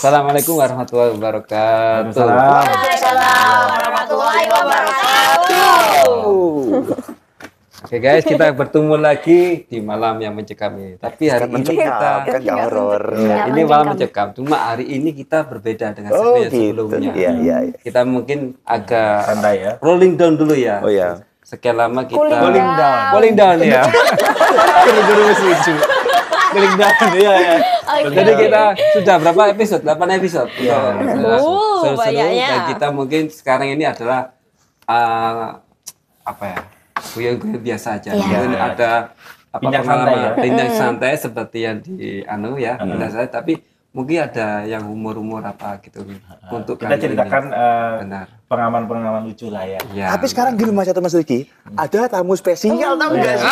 Assalamualaikum warahmatullahi wabarakatuh. Waalaikumsalam warahmatullahi wabarakatuh. Oke guys, kita bertemu lagi di malam yang mencekam ini. Tapi hari ini kita kan horor. ini malam mencekam. Cuma hari ini kita berbeda dengan sebelumnya. Iya. Kita mungkin agak santai ya. Rolling down dulu ya. Oh ya. Sekian lama kita Cooling down ya. Guru-guru lucu. Cooling down ya. Jadi kita sudah berapa episode? 8 episode. Iya. Seru-seru banyaknya. dan kita mungkin sekarang ini adalah apa ya? Guyon-guyon biasa aja. Mungkin ada Bincang santai ya. bincang santai seperti yang di ya, bincang santai, tapi mungkin ada yang humor-humor apa gitu untuk Kita kali ceritakan ini. Benar. pengalaman-pengalaman lucu lah ya. Ya. Tapi sekarang gini Mas Riki, ada tamu spesial tahu nggak sih?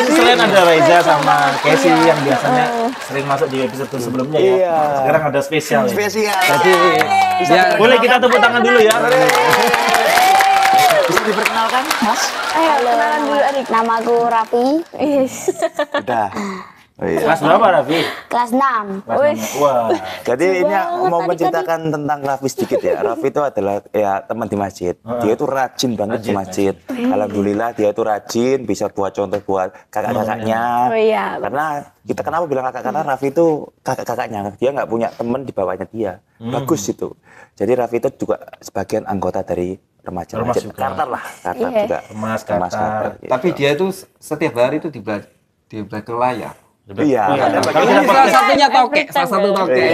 Selain ada Raiza sama Casey yang biasanya sering masuk di episode sebelumnya ya. Iya. Sekarang ada spesial. Ya. Spesial. Jadi ya, Boleh kita tepuk tangan dulu ya. Bisa diperkenalkan, Mas? Ayo, kenalan dulu Adik. Namaku Raffi. Udah. Oh, iya. Kelas berapa Raffi? Kelas 6. Kelas 6. Wah. Jadi ini mau menceritakan tentang Raffi sedikit ya. Raffi itu adalah ya teman di masjid. Dia itu rajin banget di masjid. Alhamdulillah dia itu rajin, bisa buat contoh buat kakak-kakaknya. Oh iya. Karena kita kenapa bilang kakak? Karena Raffi itu kakak-kakaknya. Dia nggak punya teman di bawahnya dia. Bagus itu. Jadi Raffi itu juga sebagian anggota dari remaja masjid. Kartar lah. Kartar juga. Remas, Kartar. Gitu. tapi dia itu setiap hari itu di belakang layar. Iya. Kalau ini salah satunya toke, salah satu toke.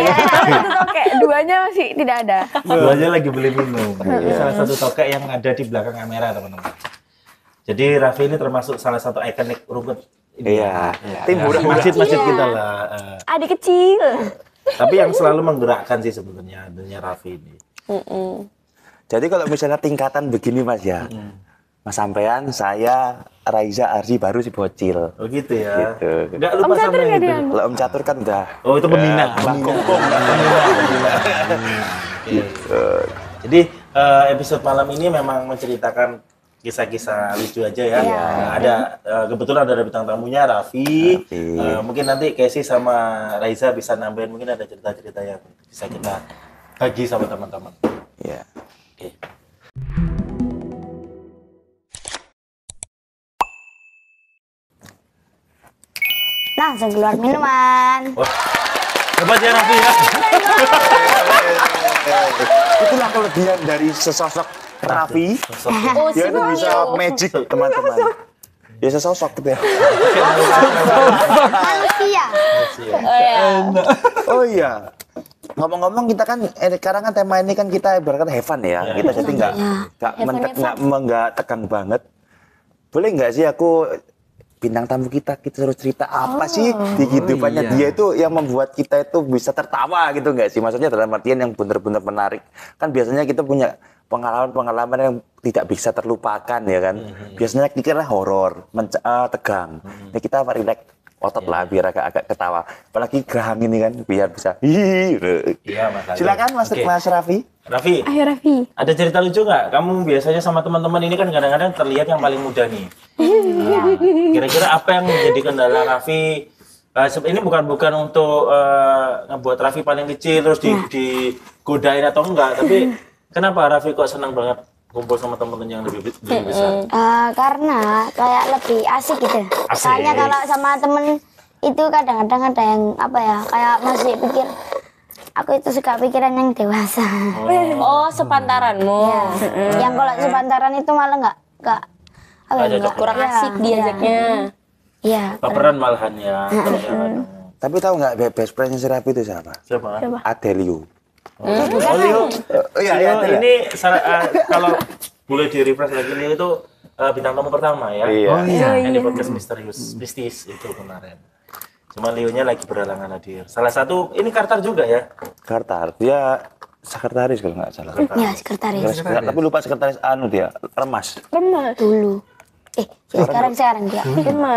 Oke, duanya masih tidak ada. Duanya lagi beli minum. Ini salah satu tokek yang ada di belakang kamera teman-teman. Jadi Raffi ini termasuk salah satu ikonik rumput. Iya. Tim Masjid-masjid kita lah. Adik kecil. Tapi yang selalu menggerakkan sih sebenarnya adanya Raffi ini. Jadi kalau misalnya tingkatan begini Mas ya. Mas sampean, saya, Raiza, Arzi baru si bocil. Oh gitu ya. Gitu. Enggak lupa sama yang itu. Kalau Om Catur kan udah. Oh itu pembina. Gitu. Jadi episode malam ini memang menceritakan kisah-kisah lucu aja ya. Ada kebetulan ada bintang tamunya Raffi. Mungkin nanti Casey sama Raiza bisa nambahin, mungkin ada cerita-cerita yang bisa kita bagi sama teman-teman. Iya. Oke. Langsung keluar minuman. Wah, hebat ya Raffi ya. Itulah kelebihan dari sesosok Raffi. Oh, Dia itu bisa magic teman-teman. Ya sesosok gitu ya. manusia. Oh iya. Ngomong-ngomong kita kan sekarang kan tema ini kan kita ibaratkan have fun ya. Kita jadi nggak tegang banget. Boleh nggak sih aku bintang tamu kita suruh cerita apa sih di kehidupannya dia itu yang membuat kita itu bisa tertawa gitu nggak sih? Maksudnya dalam artian yang benar-benar menarik. Kan biasanya kita punya pengalaman-pengalaman yang tidak bisa terlupakan ya kan. Biasanya kita horor, tegang. Ini kita relax otot lah biar agak ketawa. Apalagi geraham ini kan biar bisa. Iya Mas. Silakan Mas Raffi. Raffi. Ayo Raffi. Ada cerita lucu nggak? Kamu biasanya sama teman-teman ini kan kadang-kadang terlihat yang paling muda nih. Kira-kira apa yang menjadi kendala Raffi? Ini bukan untuk ngebuat Raffi paling kecil terus digodain atau enggak, tapi kenapa Raffi kok senang banget kumpul sama teman-teman yang lebih besar? Karena kayak lebih asik gitu. Soalnya kalau sama temen itu kadang-kadang ada yang apa ya, kayak masih pikir. Aku itu suka pikiran yang dewasa. Oh, sepantaranmu. Yang kalau sepantaran itu malah nggak Kurang asik diajaknya. Iya. Baperan malahan ya. Tapi tahu nggak best friend si Raffi itu siapa? Siapa? Adelio. Leo. Iya, Ini kalau boleh di refresh lagi, Leo itu bintang tamu pertama ya. Iya. Yang di podcast Mistis itu kemarin. Cuma Leo-nya lagi berhalangan hadir. Salah satu ini Kartar juga ya. Kartar, dia sekretaris kalau nggak salah. Ya, sekretaris. Tapi lupa sekretaris dia, Remas. Dulu. Sekarang dia.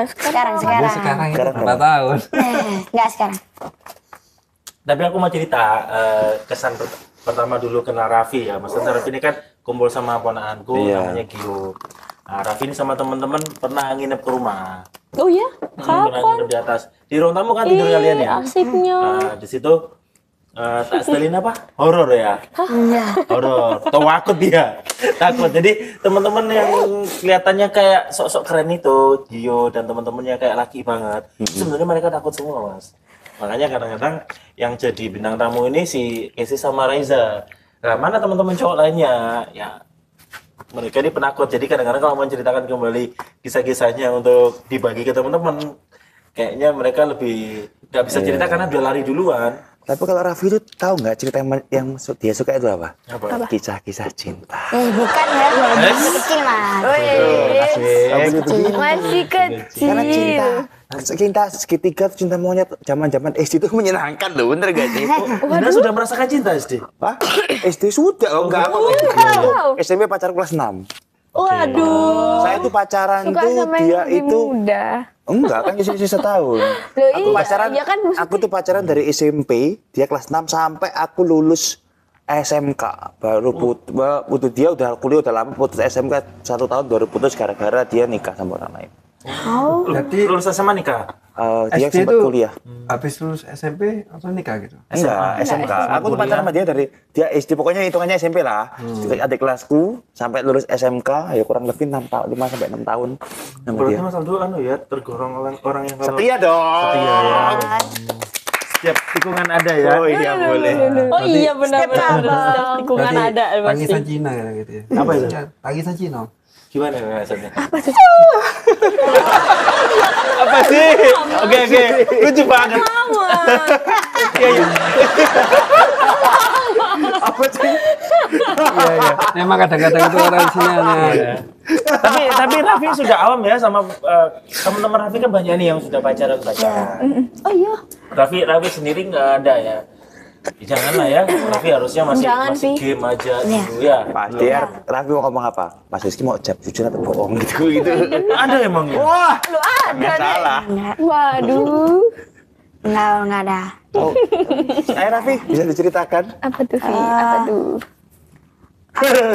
Sekarang. Sekarang ini berapa tahun? Enggak sekarang. Tapi aku mau cerita kesan pertama dulu kenal Raffi ya. Maksudnya Raffi ini kan kumpul sama ponakanku namanya Gio. Nah, Raffi ini sama teman-teman pernah nginep ke rumah. Oh ya? Pernah nginep di atas. Di ruang tamu kan tidur kalian ya? Asiknya. Nah, di situ tak setelin apa? Horor ya? Iya. Horor. Takut dia. Takut. Jadi teman-teman yang kelihatannya kayak sok-sok keren itu, Gio dan teman-temannya kayak laki banget. Sebenarnya mereka takut semua, Mas. Makanya kadang-kadang yang jadi bintang tamu ini si Casey sama Raiza. Nah, mana teman-teman cowok lainnya? Ya, mereka ini penakut. Jadi kadang-kadang kalau menceritakan kembali kisah-kisahnya untuk dibagi ke teman-teman, kayaknya mereka lebih nggak bisa cerita karena dia lari duluan. Tapi kalau Raffi itu tahu nggak cerita yang dia suka itu apa? Apa? Kisah-kisah cinta. Bukan ya, masih kecil mas. Masih kecil. Karena cinta segitiga, cinta monyet zaman-zaman SD itu menyenangkan loh, bener gak sih? Anda sudah merasakan cinta SD? Hah? SD sudah, enggak apa SMP pacar kelas 6. Waduh. Saya tuh pacaran Suka tuh sama dia yang lebih itu muda. enggak kan sisa setahun. Loh, Aku iya, pacaran, iya kan maksudnya. aku tuh pacaran dari SMP, dia kelas 6 sampai aku lulus SMK. Baru putus dia udah kuliah udah lama, putus SMK 1 tahun baru putus gara-gara dia nikah sama orang lain. Berarti Lulus SMA nikah? Dia SD sempat itu kuliah. habis lulus SMP atau nikah gitu? Enggak, SMK. Aku tuh pacaran sama dia dari dia SD, pokoknya hitungannya SMP lah. Adik kelasku sampai lulus SMK ya kurang lebih 5 sampai 6 tahun sama Berarti dia. Mas Aldo ya tergolong orang yang kalau Setia dong. setia ya. Setiap tikungan ada ya. Oh iya boleh. Oh iya benar-benar. Setiap tikungan Berarti ada tangisan pasti. Cina gitu ya? Apa itu? Tangisan Cina. Gimana maksudnya? Apa sih? Oke. Lucu banget. Iya, iya. Apa sih? Iya. Memang kadang-kadang itu orang sini aneh. Iya. Tapi Raffi sudah awam ya sama teman-teman Raffi kan banyak nih yang sudah pacaran. Oh iya. Raffi sendiri nggak ada ya. Janganlah ya, Raffi harusnya masih Jangan, masih Fi. game aja dulu ya. Pasti ya. Raffi mau ngomong apa? Mas Rizky mau jawab jujur atau bohong gitu. Ada emang ya? Wah, Lu ada nggak deh. salah. Waduh. Enggak ada. Oh. Ayo Raffi, bisa diceritakan? Apa tuh, Vi? Apa tuh?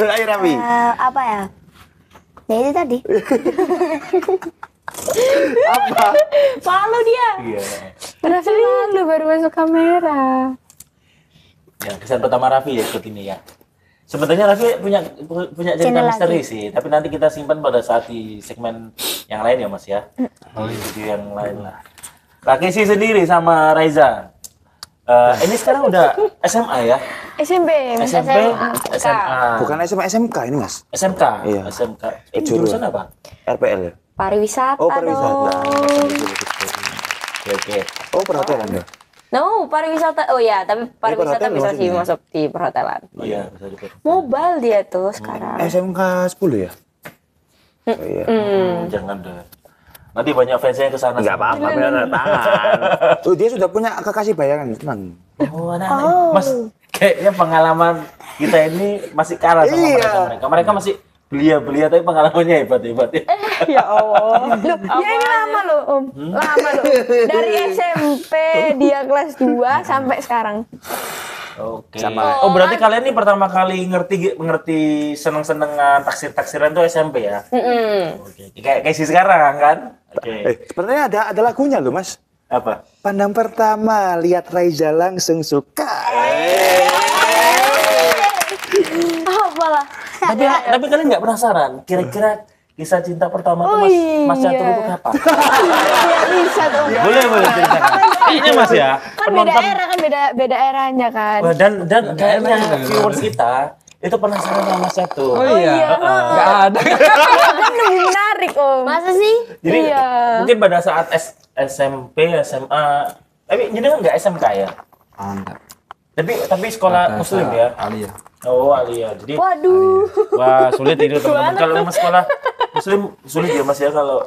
Ayo Raffi. Apa ya? Ya itu tadi. Apa? Malu dia. Iya. Berasa malu baru masuk kamera. Ya, kesan pertama Raffi ya ikut ini ya. Sebenarnya Raffi punya cerita Channel misteri lagi. sih, tapi nanti kita simpan pada saat di segmen yang lain ya Mas ya. Di video yang lain lah. Laki sih sendiri sama Raiza. Ini sekarang udah SMA ya? SMP. SMA. Bukan SMA SMK ini Mas. SMK. Iya. SMK. Ini Kejuruan. jurusan apa? RPL ya? Pariwisata Oh pariwisata. dong. Oke. Oh perhotelan ya? No, pariwisata. Oh ya, tapi pariwisata perhotelan bisa sih maksudnya. masuk di perhotelan. Iya, bisa juga. Mobile dia tuh sekarang. SMK 10 ya? Oh, iya. Jangan deh. Nanti banyak fansnya yang kesana. Enggak apa-apa, benar tangan. Oh, dia sudah punya kekasih bayangan, tenang. Oh, anak-anak. Mas, kayaknya pengalaman kita ini masih kalah sama Iya. mereka. Mereka masih belia tapi pengalamannya hebat. Ya Allah. Loh, ya ini lama loh, Om. Lama loh. Dari SMP dia kelas 2 sampai sekarang. Oke. Sama- Oh, berarti kalian ini pertama kali ngerti seneng-senengan taksir-taksiran tuh SMP ya? Oke. Kayak si sekarang kan? Oke. Sebenarnya ada lagunya loh, Mas. Apa? Pandang pertama, lihat Raiza langsung suka. Apalah. Tapi kalian nggak penasaran? Kira-kira kisah cinta pertama tuh Oh, Mas iya. Catur itu kapan? Ya bisa tuh. Boleh ceritakan. Kayaknya Mas ya, Kan beda era kan beda eranya kan. Wah, dan kayaknya viewers kita itu penasaran sama Mas Catur. Oh iya. Enggak ada. Kan lebih menarik, Om. Masa sih? Jadi Iya. mungkin pada saat SMP, SMA, tapi jadi nggak SMK ya? Mantap. Tapi sekolah Muslim ya? Alia. Oh, Alia. Jadi Waduh. wah sulit itu teman-teman. Kalau sama sekolah Muslim sulit ya Mas ya kalau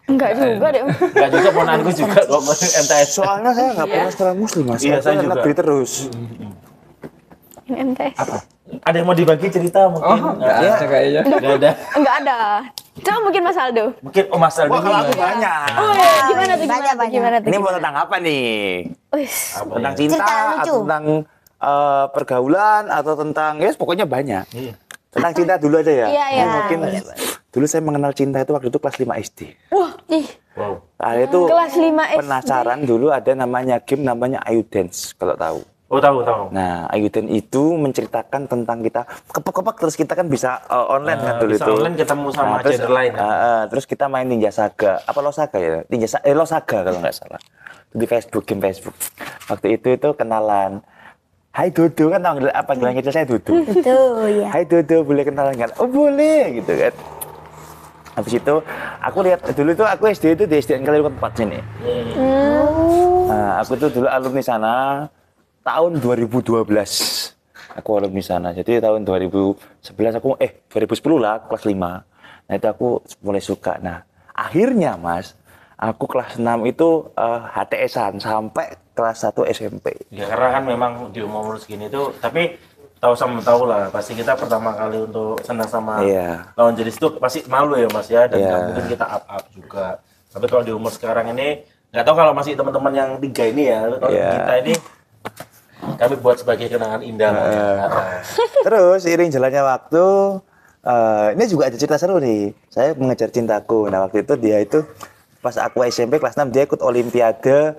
Enggak juga deh, Om. nggak juga ponanku juga kok MTS. Soalnya saya nggak pernah sekolah muslim, Mas. Iya, saya juga. negeri terus. MTS. Ada yang mau dibagi cerita mungkin? Oh, enggak ada kayaknya. Nggak ada. Enggak ada. Coba mungkin Mas Aldo. Mungkin Mas Aldo Wah, kalau aku dulu. banyak. Oh, iya. Gimana tuh? Banyak, banyak. Gimana tuh? Ini mau tentang apa nih? Wis. Tentang ya? cinta, Cerita lucu. atau tentang pergaulan, atau tentang, ya pokoknya banyak. Iya. Tentang cinta dulu aja ya. Iya, iya. Ini mungkin dulu saya mengenal cinta itu waktu itu kelas 5 SD. Wah, ih. Wow. Nah, itu Kelas 5 SD. penasaran dulu ada namanya game namanya Ayu Dance kalau tahu. Oh tahu. Nah, Ayuden itu menceritakan tentang kita kepak-kepak terus kita kan bisa online kan dulu bisa itu. online ketemu sama terus, gender lain. terus kita main Ninja Saga. Apa Losaga ya? Losaga kalau nggak salah. Di Facebook, game Facebook. Waktu itu kenalan. Hai Dodo kan apa bilangnya itu saya Dodo. Betul ya. Hai Dodo, boleh kenalan kan? Oh boleh gitu kan. Habis itu aku lihat dulu itu aku SD itu di SDN Kali 4 sini. Nah, aku tuh dulu alumni sana tahun 2012. Aku alumni sana. Jadi tahun 2011 aku 2010 lah kelas 5. Nah, itu aku mulai suka. Nah, akhirnya Mas, aku kelas 6 itu HTS-an sampai kelas 1 SMP. Ya karena kan memang di umur segini tuh, tapi tahu lah pasti kita pertama kali untuk senang sama lawan jenis itu pasti malu ya Mas ya, dan nggak mungkin kita up juga. Tapi kalau di umur sekarang ini nggak tahu kalau masih teman-teman yang 3 ini ya, kalau kita ini kami buat sebagai kenangan indah. Terus seiring jalannya waktu, ini juga ada cerita seru nih. Saya mengejar cintaku. Nah waktu itu dia itu pas aku SMP kelas 6 dia ikut Olimpiade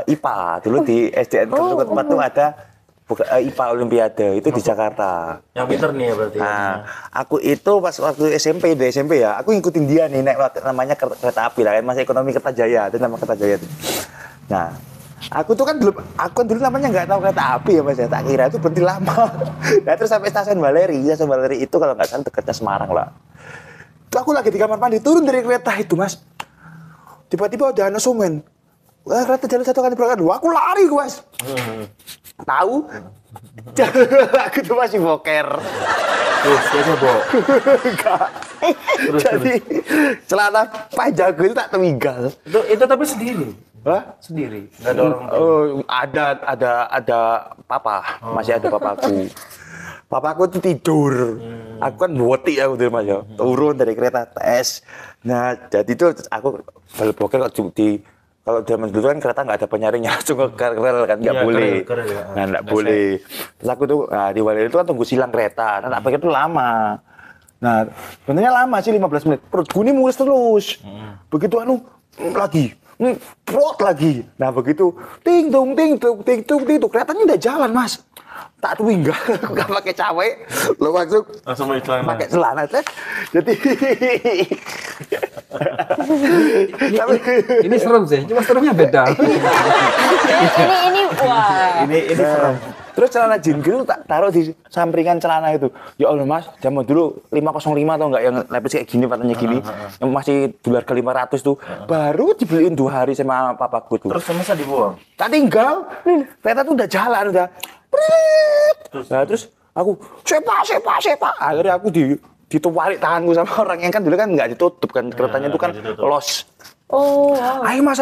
IPA. Dulu di SDN Kali 4 tuh ada IPA Olimpiade itu di Jakarta. Yang pinter nih ya berarti. Nah, aku itu pas waktu di SMP ya, aku ngikutin dia nih naik namanya kereta api lah, kan masih ekonomi Kertajaya, itu nama Kertajaya. Nah, aku dulu namanya nggak tahu kereta api ya Mas ya, tak kira itu berhenti lama. Nah terus sampai stasiun Baleri itu kalau nggak salah dekatnya Semarang lah. Itu aku lagi di kamar mandi, turun dari kereta itu Mas. Tiba-tiba ada sumen. Wah, kereta jalan satu kali berangkat. Wah, aku lari Mas. Tahu? Aku tuh masih boker. Terus dia bok. Enggak. Jadi celana panjangku itu tak tertinggal. Itu tapi sendiri. Hah? Sendiri. Enggak ada orang tua. Oh, ada papa, masih ada papaku. Papaku itu tidur. Aku kan boti aku di rumah ya. Turun dari kereta tes. Nah, jadi itu aku bal boker kalau zaman dulu kan kereta nggak ada penyaringnya, langsung ke kerel kan nggak boleh. Kerel, ya. Nah, nggak boleh. Terus aku tuh di Waleri itu kan tunggu silang kereta. Nah, tak pikir itu lama. Nah, sebenarnya lama sih 15 menit. Perutku ini mulus terus. Begitu lagi. Prot lagi. Nah, begitu ting tung keretanya udah jalan, Mas. Tak tinggal, aku gak pakai cawe, lo langsung pakai celana. Jadi ini serem sih, cuma seremnya beda. ini wah. Ini serem. Terus celana jingkir tak taruh di sampingan celana itu. Ya Allah Mas, zaman dulu 505 tau nggak yang lepis kayak gini warnanya gini, yang masih dolar ke 500 tuh, baru dibeliin 2 hari sama papaku tuh. Terus masa dibuang? Tak tinggal, kereta tuh udah jalan udah. Nah, terus aku sepa. Akhirnya aku ditarik tanganku sama orang yang kan dulu kan nggak ditutup kan keretanya itu kan los. Oh. Wow. Ayo mas,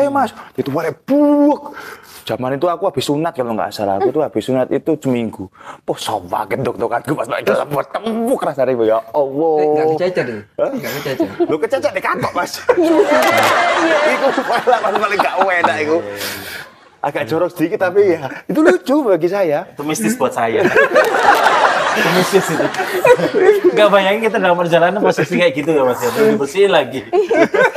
ditarik buk. Zaman itu aku habis sunat kalau nggak salah, aku tuh habis sunat itu seminggu. Sakit dok-dokanku pas naik dalam buat tembuk rasanya ya Allah. Nggak kececer nih? Nggak kececer? Lu kececer di kantong mas. Iku paling nggak enak iku. Agak jorok sedikit tapi ya itu lucu bagi saya. Itu mistis buat saya. Itu mistis itu. Gak bayangin kita dalam perjalanan posisi kayak gitu ya Mas ya. Terus dibersihin lagi.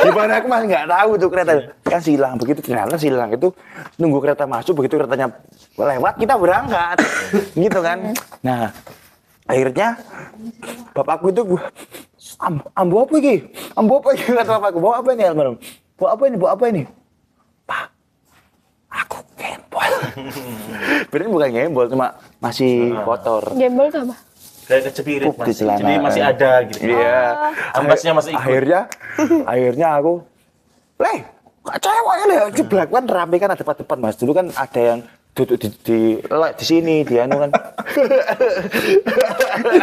Gimana aku masih nggak tahu tuh kereta kan silang begitu ternyata silang itu nunggu kereta masuk begitu keretanya lewat kita berangkat gitu kan. Nah akhirnya bapakku itu ambo apa iki kata bapakku, bawa apa ini almarhum, bawa apa ini Pak, aku gembol. Bener bukan gembol, cuma masih kotor. Gembol itu apa? Kayak kecepirit Mas. Jadi masih ada gitu. Iya. Ambasnya masih ikut. Akhirnya aku, kak cewek ya, jeblak kan rapi kan ada depan Mas. Dulu kan ada yang duduk di sini, di anu kan.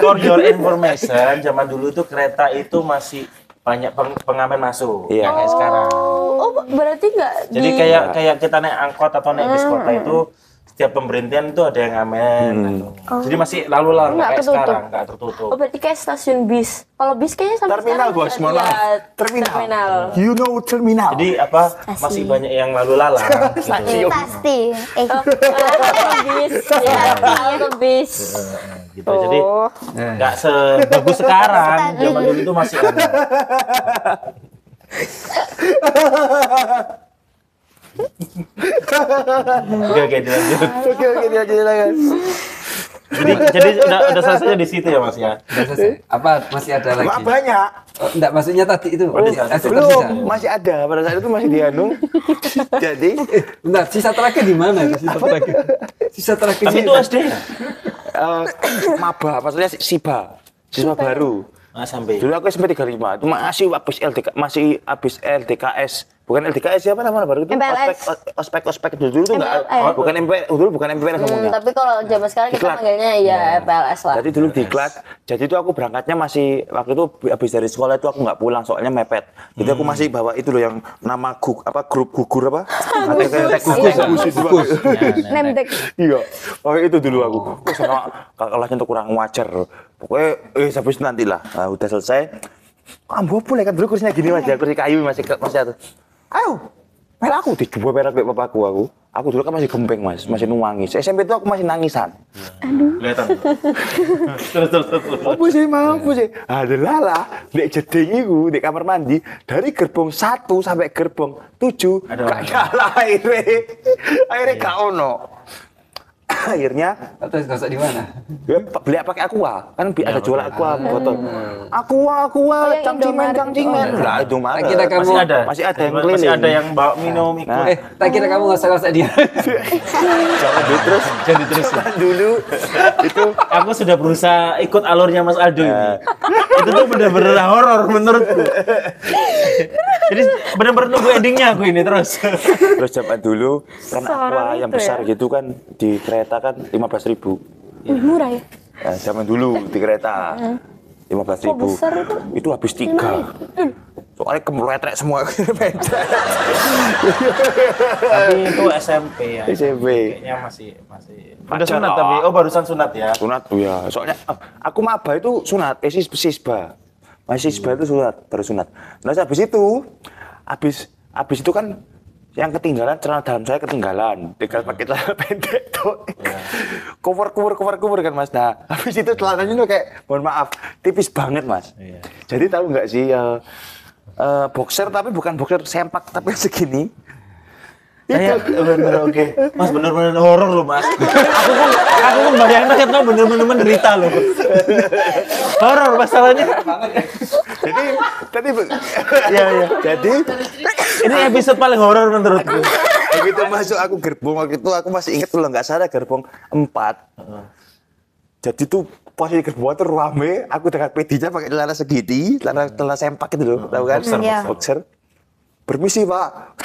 For your information, zaman dulu tuh kereta itu masih banyak pengamen masuk. Iya. Kayak sekarang. Oh, berarti nggak Jadi kayak kita naik angkot atau naik bis kota itu setiap pemberhentian itu ada yang ngamen. Jadi masih lalu lalang kayak sekarang, nggak tertutup. Oh, berarti kayak stasiun bis. Kalau bis kayaknya sampai Terminal, sekarang Bos, mohon maaf. iya, Terminal. You know terminal. Jadi masih banyak yang lalu lalang. Gitu. Pasti. bis, ya, bis. Gitu. Jadi nggak sebagus sekarang. Zaman dulu itu masih ada. Oke, dilanjut. Oke, dilanjut. Jadi udah selesai di situ ya Mas ya. Udah selesai. Apa masih ada lagi? Banyak. Oh, enggak, maksudnya tadi itu. Belum, masih ada. Pada saat itu masih di anu. Jadi, Bentar, sisa terakhir di mana? Sisa terakhir. Sisa terakhir. Tapi itu SD ya? maba, maksudnya siswa baru. SMP. Dulu aku SMP 35, itu masih habis LDKS. Bukan LDKS siapa namanya baru itu? MPLS. Ospek dulu tuh enggak. Bukan MPLS ngomongnya. Tapi kalau zaman sekarang kita Diklat. manggilnya ya PLS lah. Jadi dulu diklat. Jadi itu aku berangkatnya masih waktu itu habis dari sekolah itu aku nggak pulang soalnya mepet. Jadi aku masih bawa itu loh yang nama grup gugur apa? Gugus. Nemtek. Iya. Pokoknya itu dulu aku. Kok sama kelasnya tuh kurang wajar. Pokoknya habis nanti lah. Nah, udah selesai. Ambo boleh kan dulu kursinya gini Mas, kursi kayu masih ada. Ayo. Merah aku dicoba merah kayak bapakku aku. Aku dulu kan masih gempeng Mas, masih nangis. SMP itu aku masih nangisan. Kelihatan. Terus. Apa sih mau apa sih? Adalah lah, nek jeding iku di kamar mandi dari gerbong 1 sampai gerbong 7 gak kalah akhirnya gak ono. Akhirnya Terus gosok di mana? ya, beli pakai aqua kan ada jual aqua botol aqua cangcimen lah itu mah Tak kira kamu masih ada yang keliling Masih ada yang bawa minum ikut. Nah. tak kira kamu gosok-gosok dia. jadi terus dulu itu Aku sudah berusaha ikut alurnya Mas Aldo ini. Itu tuh bener-bener horor menurutku. Jadi bener-bener nunggu endingnya aku ini terus. terus zaman dulu kan aqua yang besar gitu kan di kereta kan 15.000. Murah ya? Nah, zaman dulu di kereta 15.000. besar Itu habis 3. Soalnya kemeletrek semua meja. Tapi itu SMP ya. SMP. Kayaknya masih udah Pacar sunat lah. tapi barusan sunat ya. Sunat ya. Soalnya aku maba itu sunat, sisba. Masih sisba itu sunat, baru sunat. Nah, habis itu kan yang ketinggalan celana dalam saya ketinggalan. Tinggal pakai celana pendek tuh. Cover kan Mas. Nah, habis itu celananya tuh kayak mohon maaf, tipis banget Mas. Iya. Jadi tahu nggak sih boxer tapi bukan boxer sempak tapi segini. Kayak bener oke. Mas bener-bener horor loh Mas. Aku kan bayangin kan tuh bener-bener menderita loh. Horor masalahnya. Jadi Ini episode paling horor menurutku. begitu masuk aku gerbong waktu itu aku masih ingat kalau nggak salah gerbong 4. Jadi tuh posisi gerbong itu rame, aku dengan PD-nya pakai celana segini, celana sempak gitu loh, tahu kan? Boxer. Permisi Pak.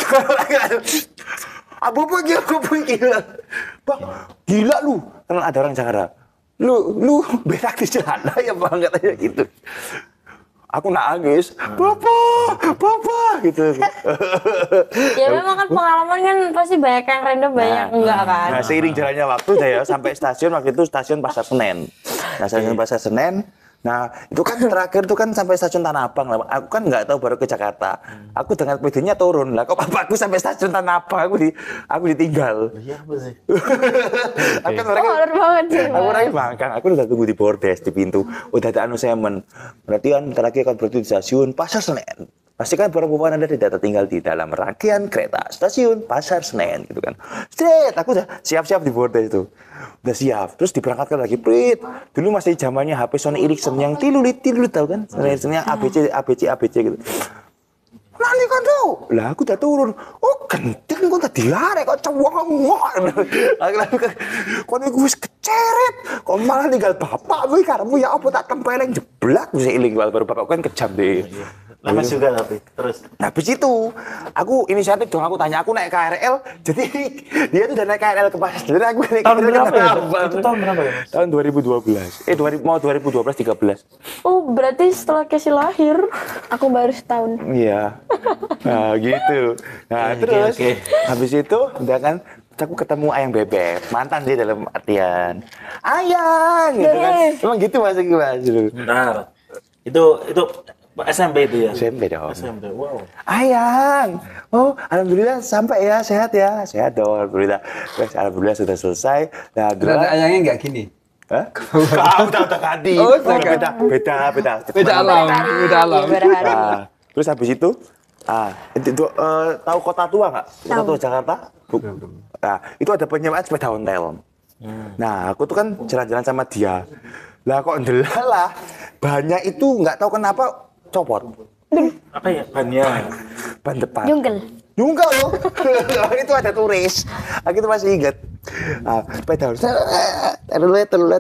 Apa gila? Bang, gila lu. Kan ada orang Jakarta. Lu berak di celana ya Bang katanya gitu. Aku nangis, Bapak, gitu. Ya memang kan pengalaman kan pasti banyak yang random, banyak enggak kan. Nah, seiring jalannya waktu saya sampai stasiun waktu itu stasiun Pasar Senen. Nah, stasiun Pasar Senen. Nah, itu kan terakhir itu kan sampai stasiun Tanah Abang lah. Aku kan nggak tahu baru ke Jakarta. Aku dengan PD-nya turun. Lah kok bapakku sampai stasiun Tanah Abang aku ditinggal. Iya apa sih? Aku kan orangnya Horor banget sih. Aku orangnya bangkang, aku udah tunggu di bordes di pintu. Udah ada anu semen. Berarti kan terakhir kan berarti di stasiun Pasar Senen. Pastikan perempuan Anda tidak tertinggal di dalam rangkaian kereta stasiun Pasar Senen gitu kan. Straight, aku udah siap-siap di bordes itu. Udah siap, terus diberangkatkan lagi, Prit. Dulu masih zamannya HP Sony Ericsson yang tilulit tahu kan? Sony Ericsson-nya ABC gitu. Nanti kan tuh, lah aku udah turun. Oh genting kok tadi arek kok cewek. Kok niku wis keceret, kok malah tinggal bapak kuwi karepmu ya apa tak tempeleng jeblak wis iling baru bapak kan kejam deh. Lemes juga tapi terus. Nah, habis itu aku inisiatif dong, aku tanya aku naik KRL, jadi dia tuh udah naik KRL ke Pasar. Jadi aku naik Tahun KRL berapa ya? kenapa? Itu tahun berapa ya Mas? Tahun 2012. Mau 2012 13. Oh, berarti setelah Casey lahir, aku baru setahun. Iya. Nah, gitu. Nah, terus oke. habis itu udah kan aku ketemu Ayang Bebek, mantan dia dalam artian Ayang gitu kan. Emang gitu Mas dulu. Bentar. Itu SMP itu ya? SMP dong. SMP. Wow. Ayang, oh alhamdulillah sampai ya, sehat dong, alhamdulillah. Terus alhamdulillah sudah selesai. Nah, dulu Ada ayangnya nggak gini. hah? Kau udah ganti. Oh, beda alam. Beda alam. Beda hari. Nah, terus habis itu Tahu Kota Tua nggak? Kota Tua Jakarta? Nah, itu ada penyewaan sepeda ontel. Nah, aku tuh kan jalan-jalan sama dia. Lah kok ndelalah, bannya itu nggak tahu kenapa copot. Apa ya? Bannya. Ban depan. Jungkel loh. Itu ada turis. Aku itu masih ingat. Sepeda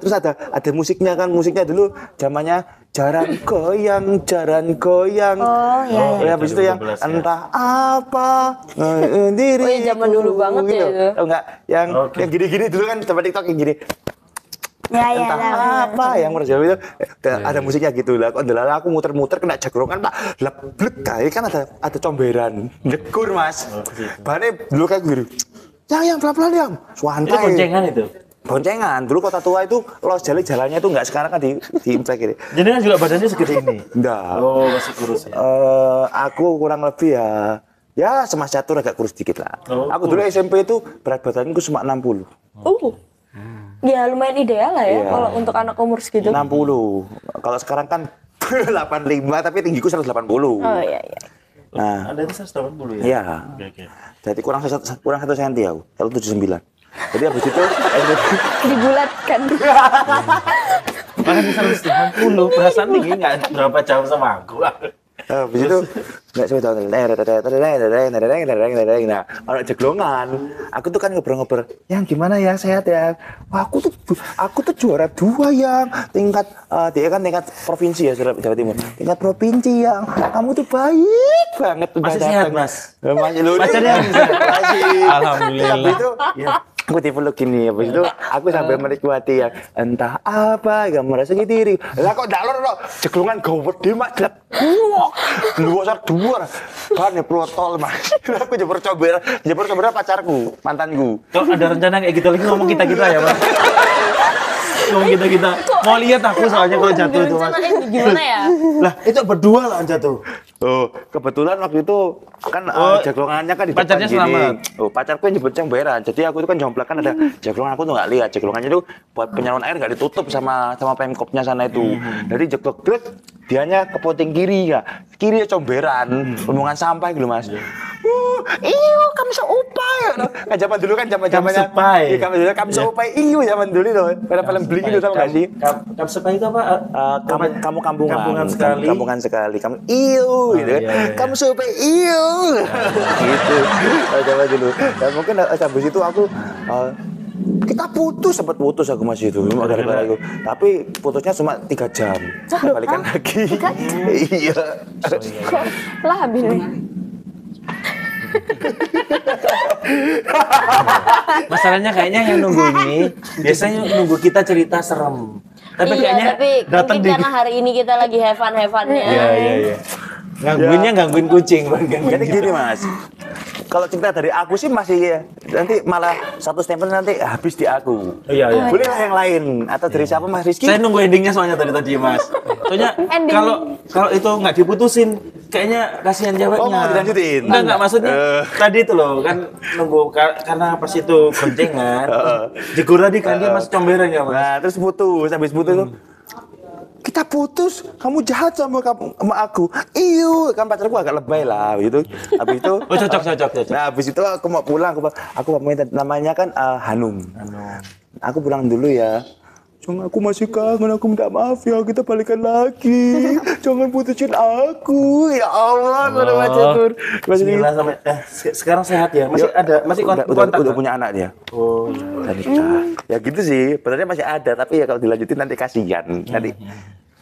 terus ada musiknya kan, musiknya dulu zamannya jaran goyang. Oh iya. Habis itu yang entah apa diri. Oh iya, zaman dulu banget ya itu. Oh enggak, yang gini-gini dulu kan sama TikTok yang gini. Ya. Apa yang merasa itu ada musiknya gitu lah. Kok ndelala aku muter-muter kena jagrongan Pak. Leblek kae kan ada comberan. Nyegur Mas. Bane dulu kayak gitu. Yang pelan-pelan yang. Santai. Itu boncengan itu. Boncengan. Dulu Kota Tua itu los jalannya itu enggak sekarang kan di imprek ini. Jadi kan juga badannya segede ini. Enggak. Oh, masih kurus ya. Aku kurang lebih ya Mas Catur agak kurus dikit lah. Aku dulu SMP itu berat badanku cuma 60. Ya lumayan ideal lah ya kalau untuk anak umur segitu. 60. Kalau sekarang kan 85 tapi tinggiku 180. Oh iya. Nah, Anda itu 180 ya? iya. Oke. Jadi kurang 1 cm aku, 179. Jadi habis itu Dibulatkan. Makanya 180, perasaan tinggi nggak berapa jauh sama aku. habis itu nggak sepeda. Nah, kalau jeglongan, aku tuh kan ngobrol-ngobrol. Yang gimana ya, sehat ya? Wah, aku tuh juara 2 yang tingkat dia kan tingkat provinsi ya, Jawa Timur. Tingkat provinsi yang kamu tuh baik banget. Masih sehat, Mas? Masih lu. Pacarnya masih. Alhamdulillah. Habis itu aku dipeluk gini, habis itu aku sambil menikmati yang entah apa, gak merasa diri. Lah kok dalor kok jeglongan gawede mak jelek. Luar duar. Kan ya protol Mas. Aku jebur coba pacarku, mantanku. Kok ada rencana kayak gitu lagi ngomong kita-kita ya, Mas? Ngomong kita-kita. Mau lihat aku soalnya kalau jatuh itu, Mas. Gimana ya? Lah, itu berdua lah jatuh. Oh, kebetulan waktu itu kan jaglongannya kan di depan pacarnya gini. selamat. Oh, pacarku yang jemput comberan. Jadi aku itu kan jomplang kan ada jaglongan, aku tuh nggak lihat. Jaglongannya itu buat penyaluran air nggak ditutup sama Pemkopnya sana itu. Jadi jeglok grek, dianya ke poting kiri ya. Kiri comberan, rombongan sampah gitu Mas. Iyo, kamu seupai. Kan zaman dulu kan zaman-zamannya. Kamu seupai. Iyo zaman dulu itu. Pada film beli gitu tau nggak sih? Kamu sepai itu apa? Kamu kampungan. Kampungan sekali. Kampungan sekali. Kamu iyo gitu kan. Kamu sampai iyo. Gitu. Coba dulu. Dan mungkin habis itu aku kita sempat putus aku masih itu gara-gara itu. Tapi putusnya cuma 3 jam. Balikan lagi. Iya. Kok labil nih? Masalahnya kayaknya yang nunggu ini biasanya nunggu kita cerita serem. Tapi kayaknya tapi datang mungkin karena hari ini kita lagi have fun-nya. Iya. Gangguin kucing. Jadi gini Mas, kalau cerita dari aku sih masih nanti malah satu statement nanti habis di aku. Iya. Boleh lah yang lain atau dari siapa Mas Rizky? Saya nunggu endingnya soalnya tadi Mas. Soalnya kalau itu nggak diputusin, kayaknya kasihan ceweknya. Oh, mau dilanjutin? Enggak maksudnya tadi itu loh kan nunggu karena pas itu goncengan. Jegur tadi kan dia masih comberan ya Mas. Nah, terus putus, habis putus tuh kita putus, kamu jahat sama aku. Iyo, kan pacarku agak lebay lah gitu. Habis itu Oh, cocok. Nah, habis itu aku mau pulang, aku minta namanya kan Hanum. Aku pulang dulu ya. Jangan, aku masih kangen, aku minta maaf ya, kita balikan lagi. Jangan putusin aku. Ya Allah, Mas Catur. Bismillah sampai sekarang sehat ya. Masih kontak. Udah punya anak dia. Oh. Udah nikah. Ya gitu sih, sebenarnya masih ada, tapi ya kalau dilanjutin nanti kasihan. Nanti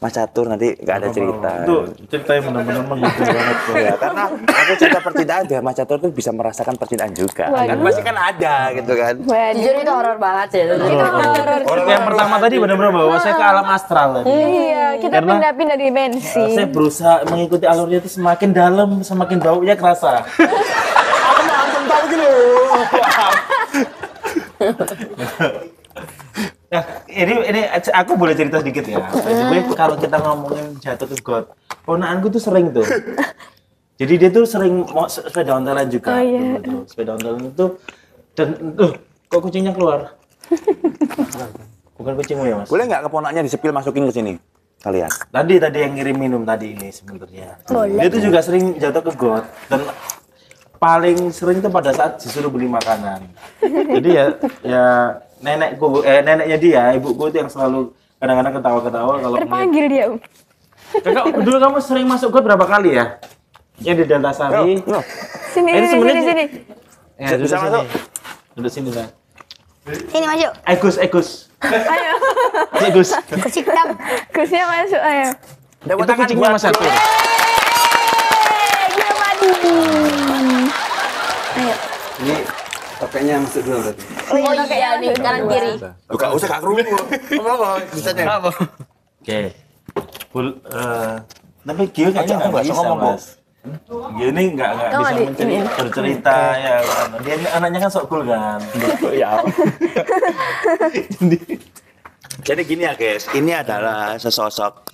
Mas Catur nanti nggak ada cerita. Itu cerita yang benar-benar menghibur banget kok. Ya, karena aku cerita percintaan dia, Mas Catur tuh bisa merasakan percintaan juga. Kan pasti kan ada gitu kan. Jujur itu horor banget sih. Itu horor. Yang pertama tadi benar-benar bawa saya ke alam astral tadi. Iya, kita pindah-pindah dimensi. Saya berusaha mengikuti alurnya itu semakin dalam, semakin baunya kerasa. Aku mau langsung tahu gitu. Nah, ini aku boleh cerita sedikit ya. Sebenarnya kalau kita ngomongin jatuh ke got, ponakanku tuh sering tuh. Jadi dia tuh sering mau sepeda ontelan juga. Oh, iya. Tuh, sepeda ontelan itu dan kok kucingnya keluar? Bukan kucingmu ya Mas? Boleh nggak keponaknya disepil masukin ke sini? kalian? Tadi yang ngirim minum tadi ini sebenarnya. Dia tuh juga sering jatuh ke got dan paling sering tuh pada saat disuruh beli makanan. Jadi ya neneknya dia, ibuku itu yang selalu kadang-kadang ketawa-ketawa kalau Terpanggil dia. Kakak, dulu kamu sering masuk got berapa kali ya? Yang di Dantasari. Sini. Ya, duduk Bisa sini. masuk? Duduk sini lah. Sini masuk. Gus. Ayo. Gus. Kursi hitam. Kusnya masuk, ayo. Tepuk Itu kucingnya Mas Satu. Dia mandi. Ayo. Ini pakainya masuk dulu berarti. Oh iya nih kanan kiri. Enggak usah Kak Kru. Apa bisanya? Oke. Tapi Gio kayaknya Aku nggak nggak bisa, ngomong, Mas. Gio ini nggak bisa bercerita ya kan. Dia ini anaknya kan sok cool kan. Ya. Jadi gini ya guys, ini adalah sesosok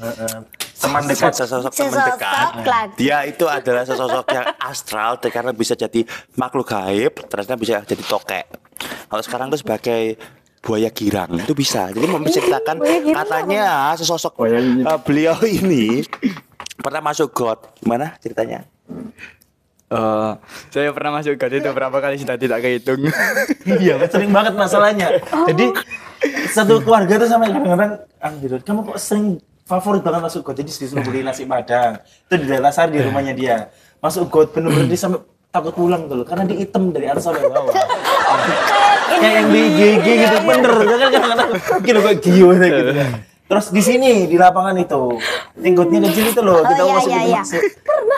Teman dekat. sesosok teman Sesosok dekat. lagi. Dia itu adalah sesosok yang astral karena bisa jadi makhluk gaib, ternyata bisa jadi tokek. Kalau sekarang tuh sebagai buaya girang itu bisa. Jadi mau menceritakan katanya sesosok beliau ini pernah masuk got. Gimana ceritanya? Saya pernah masuk got itu berapa kali sudah tidak kehitung. Iya, sering banget masalahnya. Jadi satu keluarga tuh sampai kadang-kadang anjir, kamu kok sering favorit banget masuk got. Jadi disuruh beli nasi Padang. Itu di Dantasari di rumahnya dia. Masuk got bener-bener dia sampai takut pulang tuh karena dia hitam dari atas sampai bawah. Kayak yang di GG gitu bener. Kadang-kadang kira kayak Gio gitu. Terus di sini di lapangan itu, tinggotnya kecil itu loh, kita masuk.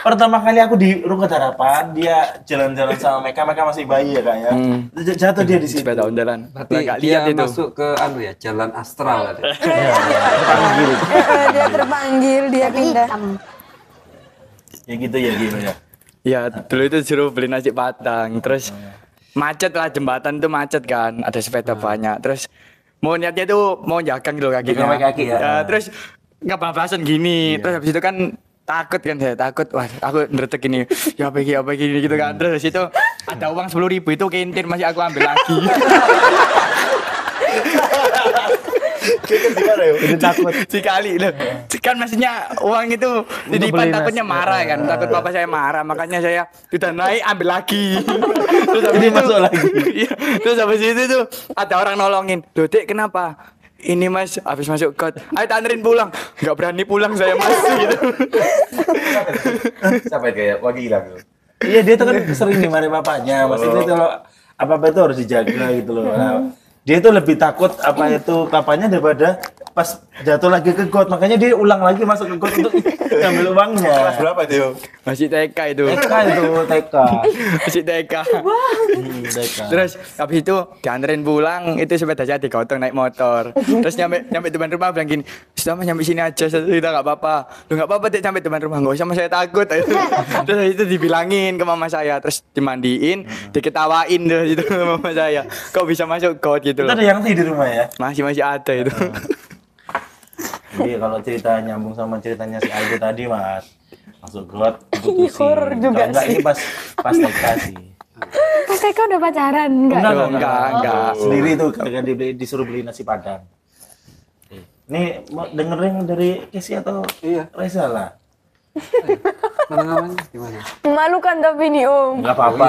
Pertama kali aku di Rumah Harapan, dia jalan-jalan sama mereka masih bayi ya kak ya. Jatuh dia di situ. Sepeda ondelan. Berarti Nggak dia lihat itu. masuk ke jalan astral tadi. Dia terpanggil, dia pindah. Hitam. Ya gitu ya gitu ya. Ya, dulu itu suruh beli nasi Padang. Terus macet lah, jembatan itu macet kan. Ada sepeda banyak. Terus mau niatnya tuh mau jagang gitu kakinya. Jagang kaki ya. Terus nggak bablasan gini. Terus habis itu kan takut kan saya takut. Wah, aku ngeretek ini. Ya apa gini gitu kan. Terus habis itu ada uang 10.000 itu kintir masih aku ambil lagi. Gimana ya? Takut sekali loh. Kan maksudnya uang itu titipan takutnya marah kan. Takut papa saya marah, makanya saya sudah naik ambil lagi. Terus habis itu masuk lagi. Iya. Terus habis itu tuh ada orang nolongin. Loh, Dek, kenapa? Ini Mas habis masuk got. Ayo anterin pulang. Enggak berani pulang saya Mas gitu. Sampai kayak wah gila gitu. Iya dia tuh kan sering dimarahin papanya. Maksudnya kalau apa-apa itu harus dijaga gitu loh. Nah, dia itu lebih takut apa itu papanya daripada pas jatuh lagi ke got, makanya dia ulang lagi masuk ke got untuk ngambil uangnya. Kelas berapa itu? Masih TK itu. TK itu TK. Masih TK. TK. Terus habis itu dianterin pulang, itu sepeda saya digotong naik motor. Terus nyampe depan rumah bilang gini, "Sudah Mas nyampe sini aja, sudah enggak apa-apa." Loh enggak apa-apa Dek, sampai depan rumah, enggak usah Mas saya takut. Terus habis itu dibilangin ke mama saya, terus dimandiin, diketawain terus itu sama mama saya. Kok bisa masuk got gitu Itu loh. ada yang di rumah ya. Masih ada itu. Jadi kalau cerita nyambung sama ceritanya si Aldo tadi Mas, masuk got itu pusing. horor juga Kalau enggak sih. ini pas TK sih. Pas TK udah pacaran enggak? Enggak. Sendiri tuh ketika disuruh beli nasi Padang. Nih mau dengerin dari Kesi atau Reza lah? Namanya gimana? Memalukan tapi nih Om. Enggak apa-apa.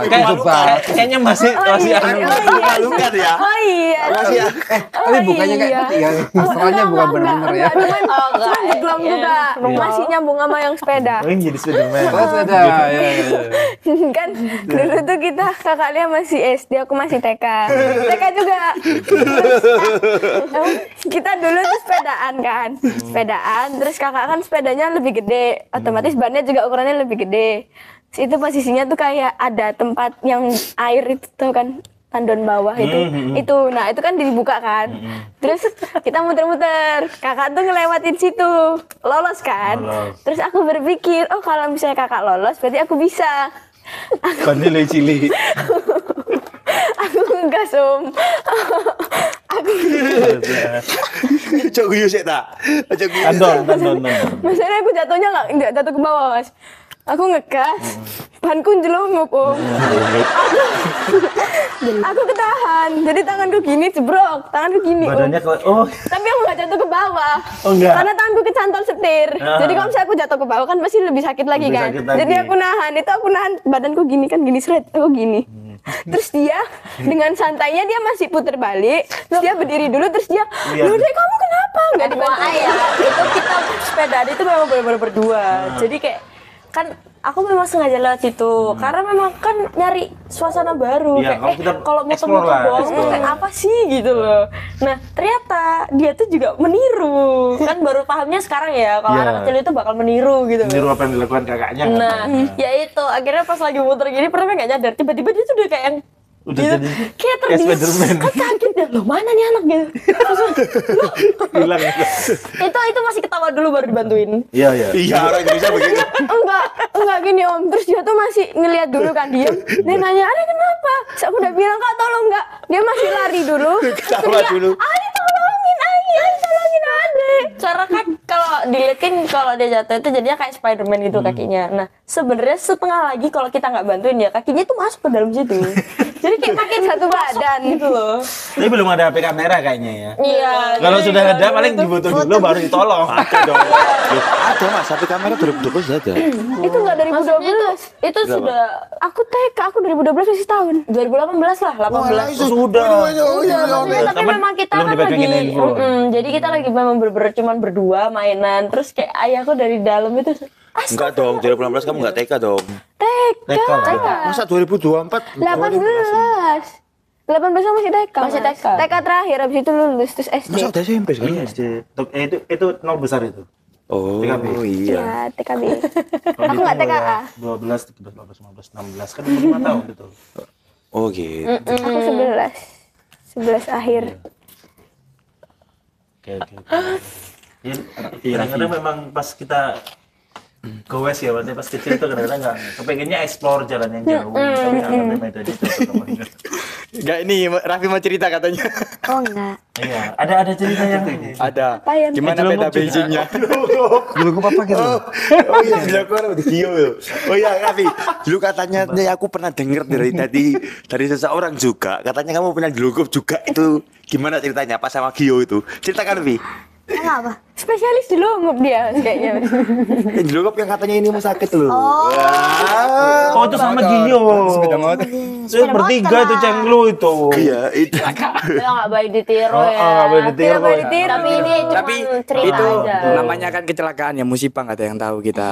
Kayak coba. Kayaknya masih Malukan ya? Oh iya. Tapi bukannya kayak tadi kan. Astralnya bukan benar-benar ya. Cuman dibilang juga masih nyambung sama yang sepeda. Oh, ini jadi Spiderman. Oh, sudah. Ya. Kan dulu tuh kita kakak Lia masih SD, aku masih TK. TK juga. Terus, kita dulu tuh sepedaan kan. Sepedaan, terus kakak kan sepedanya lebih gede, otomatis bannya juga ukurannya lebih gede. Terus itu posisinya tuh kayak ada tempat yang air itu tuh kan tandon bawah itu nah itu kan dibuka kan, terus kita muter-muter, kakak tuh ngelewatin situ, lolos kan. Terus aku berpikir, oh kalau misalnya kakak lolos berarti aku bisa. Bandel cili. Aku enggak aku Cok guyu sik ta. Cok guyu. Tandon. masalahnya aku jatuhnya nggak jatuh ke bawah Mas. Aku ngegas, banku jelungup, Om. Aku ketahan, jadi tanganku gini jebrok, tanganku gini, Om. Badannya Tapi aku nggak jatuh ke bawah. Oh, enggak. Karena tanganku kecantol setir. Jadi kalau misalnya aku jatuh ke bawah kan pasti lebih sakit lagi Lebih kan. sakit lagi. Jadi aku nahan, badanku gini kan gini seret, aku gini. Terus dia dengan santainya dia masih puter balik, terus dia berdiri dulu, terus dia, "Loh, Dek, kamu kenapa?" Enggak dibantu. Ya, itu kita sepedaan itu memang benar-benar berdua. Jadi kayak kan aku memang sengaja lewat situ karena memang kan nyari suasana baru. Iya, Kayak, kalau muter-muter explore lah, doang explore. kayak apa sih gitu loh. Nah ternyata dia tuh juga meniru. Kan baru pahamnya sekarang ya kalau Iya. anak kecil itu bakal meniru gitu. Niru apa yang dilakukan kakaknya. kan? Nah, ya itu akhirnya pas lagi muter gini pertama nggak nyadar, tiba-tiba dia tuh udah kayak yang Udah gitu, jadi kayak kayak terdiam, Spiderman. kan kaget ya, loh mana nih anak gitu. Hilang. itu masih ketawa dulu baru dibantuin. Iya, iya. Iya, orang Indonesia begitu. enggak gini, Om. Terus dia tuh masih ngeliat dulu kan, diam. Dia nanya, "Ada kenapa?" Terus aku udah bilang, "Kak, tolong enggak." Dia masih lari dulu. Ketawa dulu. "Adi tolongin, tolongin Ade." Cara kan kalau dilihatin kalau dia jatuh itu jadinya kayak Spiderman gitu kakinya. Nah sebenarnya setengah lagi kalau kita nggak bantuin ya kakinya itu masuk ke dalam situ. Jadi kayak pakai satu badan gitu loh. Tapi belum ada HP kamera kayaknya ya. Iya. Kalau jadi sudah ada baru paling itu. dibutuh dulu baru ditolong. Ada dong. Loh, ada Mas, satu kamera 2020 sudah ada. Itu enggak dari Maksudnya 2012. itu sudah Aku TK, aku 2012 masih setahun. 2018 lah, 18. Sudah. Maksudnya tapi Temen memang kita belum kan dipegangin lagi, handphone. jadi kita lagi memang bener-bener cuman berdua mainan. Terus kayak ayahku dari dalam itu, Enggak dong, 2018 kamu enggak TK dong. TK lah. Masa 2024? 18. 18 aku masih TK. Masih Mas. TK. TK terakhir, habis itu lulus terus SD. Masa udah SMP sekarang? Iya, itu nol besar itu. Oh, TKB. iya. Ya, TKB. Aku nggak TKA. 12, 13, 14, 15, 16 kan 5 tahun itu. Oh, gitu. Aku 11. 11 akhir. Oke. Ya, kadang-kadang memang pas kita goes ya, berarti pas kecil itu kadang-kadang nggak kepengennya explore jalan yang jauh, tapi nggak ngerti Medan itu. Enggak, ini Raffi mau cerita katanya. Oh enggak. Iya, ada cerita yang Ada. Apa ya? Gimana peta bensinnya? Dulu gue apa gitu? Oh iya, bilang aku orang video loh. Oh iya, Raffi. Dulu katanya nih aku pernah denger dari seseorang juga. Katanya kamu pernah dilukup juga itu. Gimana ceritanya pas sama Gio itu? Ceritakan, Raffi. Emang apa? Spesialis di lungup dia kayaknya. Yang dilukup yang katanya ini mau sakit loh. Oh. Wah. Oh, itu sama Gio. Sepeda motor. Itu bertiga itu cenglu itu. Iya, itu. Ya nggak baik ditiru ya. nggak boleh ditiru. Tidak boleh ditiru. Tapi ini cuma Tapi cerita itu aja. namanya kan kecelakaan ya, musibah nggak ada yang tahu kita.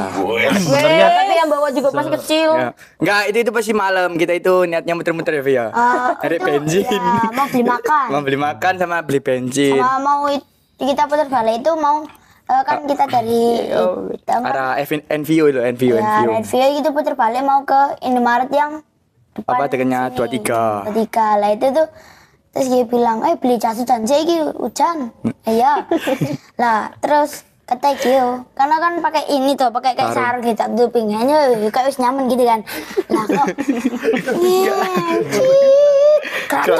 Sebenarnya Tapi yang bawa juga masih kecil. Ya. Enggak, itu pasti malam. Kita itu niatnya muter-muter ya, Via. Cari Itu, bensin. ya, mau beli makan. Mau beli makan sama beli bensin. Sama mau kita putar balik itu mau kan kita dari Arah NVO itu, NVO. ya Redview gitu putar balik mau ke Indomaret yang depan Apa dekatnya sini. 23. 23 lah itu tuh. Terus dia bilang, beli jas hujan sih hujan. Iya. Lah terus kata Gio, karena kan pakai ini tuh, pakai kayak sarung gitu, tutupin hanya kayak wis nyaman gitu kan. Lah kok Enggak,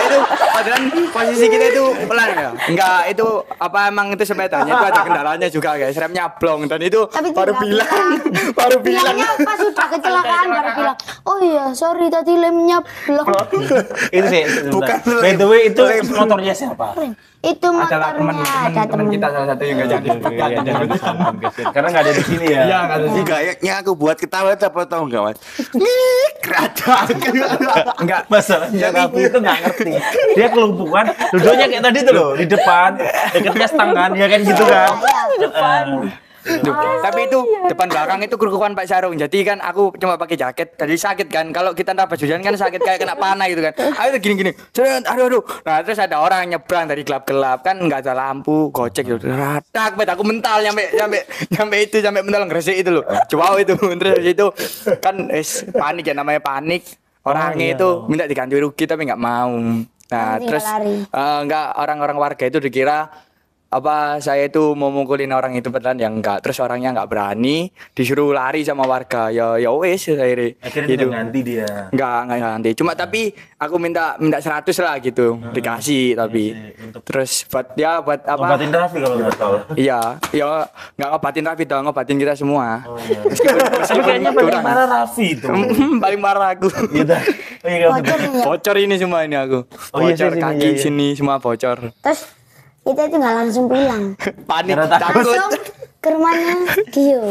itu padahal posisi kita itu pelan ya. Enggak, itu apa emang itu sepedanya itu ada kendalanya juga guys. Remnya blong dan itu Tapi baru tidak bilang, baru bilang. bilangnya pas sudah kecelakaan baru bilang, oh iya sorry tadi lemnya blok. itu sih. Bukan By the way itu motornya siapa? Itu Adalah motornya ada teman temen. kita salah satu yang enggak jadi. Karena nggak ada di sini ya. Iya, enggak ada sih. Kayaknya aku buat ketawa apa tau enggak, Mas? Kerajaan. Enggak. Masalahnya Raffi itu nggak ngerti. Dia kelumpukan, duduknya kayak tadi tuh loh, di depan, dekatnya setangan, ya kan gitu kan. Tapi itu depan belakang itu kerukupan Pak Sarung. Jadi kan aku cuma pakai jaket. Tadi sakit kan. Kalau kita nabas hujan kan sakit kayak kena panah gitu kan. Ayo gini-gini. Aduh. Nah, terus ada orang nyebrang dari gelap-gelap kan nggak ada lampu, gocek gitu. Ratak, bet aku mental nyampe itu sampai mental gresik itu loh. Coba itu terus itu kan panik ya, namanya panik. Orangnya itu minta diganti rugi tapi nggak mau. Nah, Nanti terus lari. enggak, orang-orang warga itu dikira saya itu mau mukulin orang itu beneran yang enggak, terus orangnya enggak berani, disuruh lari sama warga. Ya wes akhirnya Akhirnya ganti dia. Enggak ganti. Cuma tapi aku minta 100 lah gitu. Dikasih tapi. Terus buat apa? Ngobatin Raffi kalau nggak salah. Iya, enggak ngobatin Raffi dong, ngobatin kita semua. Oh iya. Tapi kayaknya paling parah Raffi itu. Paling parah aku. Gitu. Oh iya, Bocor ini semua ini aku. Oh iya, Bocor sini, kaki iya. sini semua bocor. Terus kita itu nggak langsung pulang. Panik, Karena takut. takut. Langsung ke rumahnya Gio.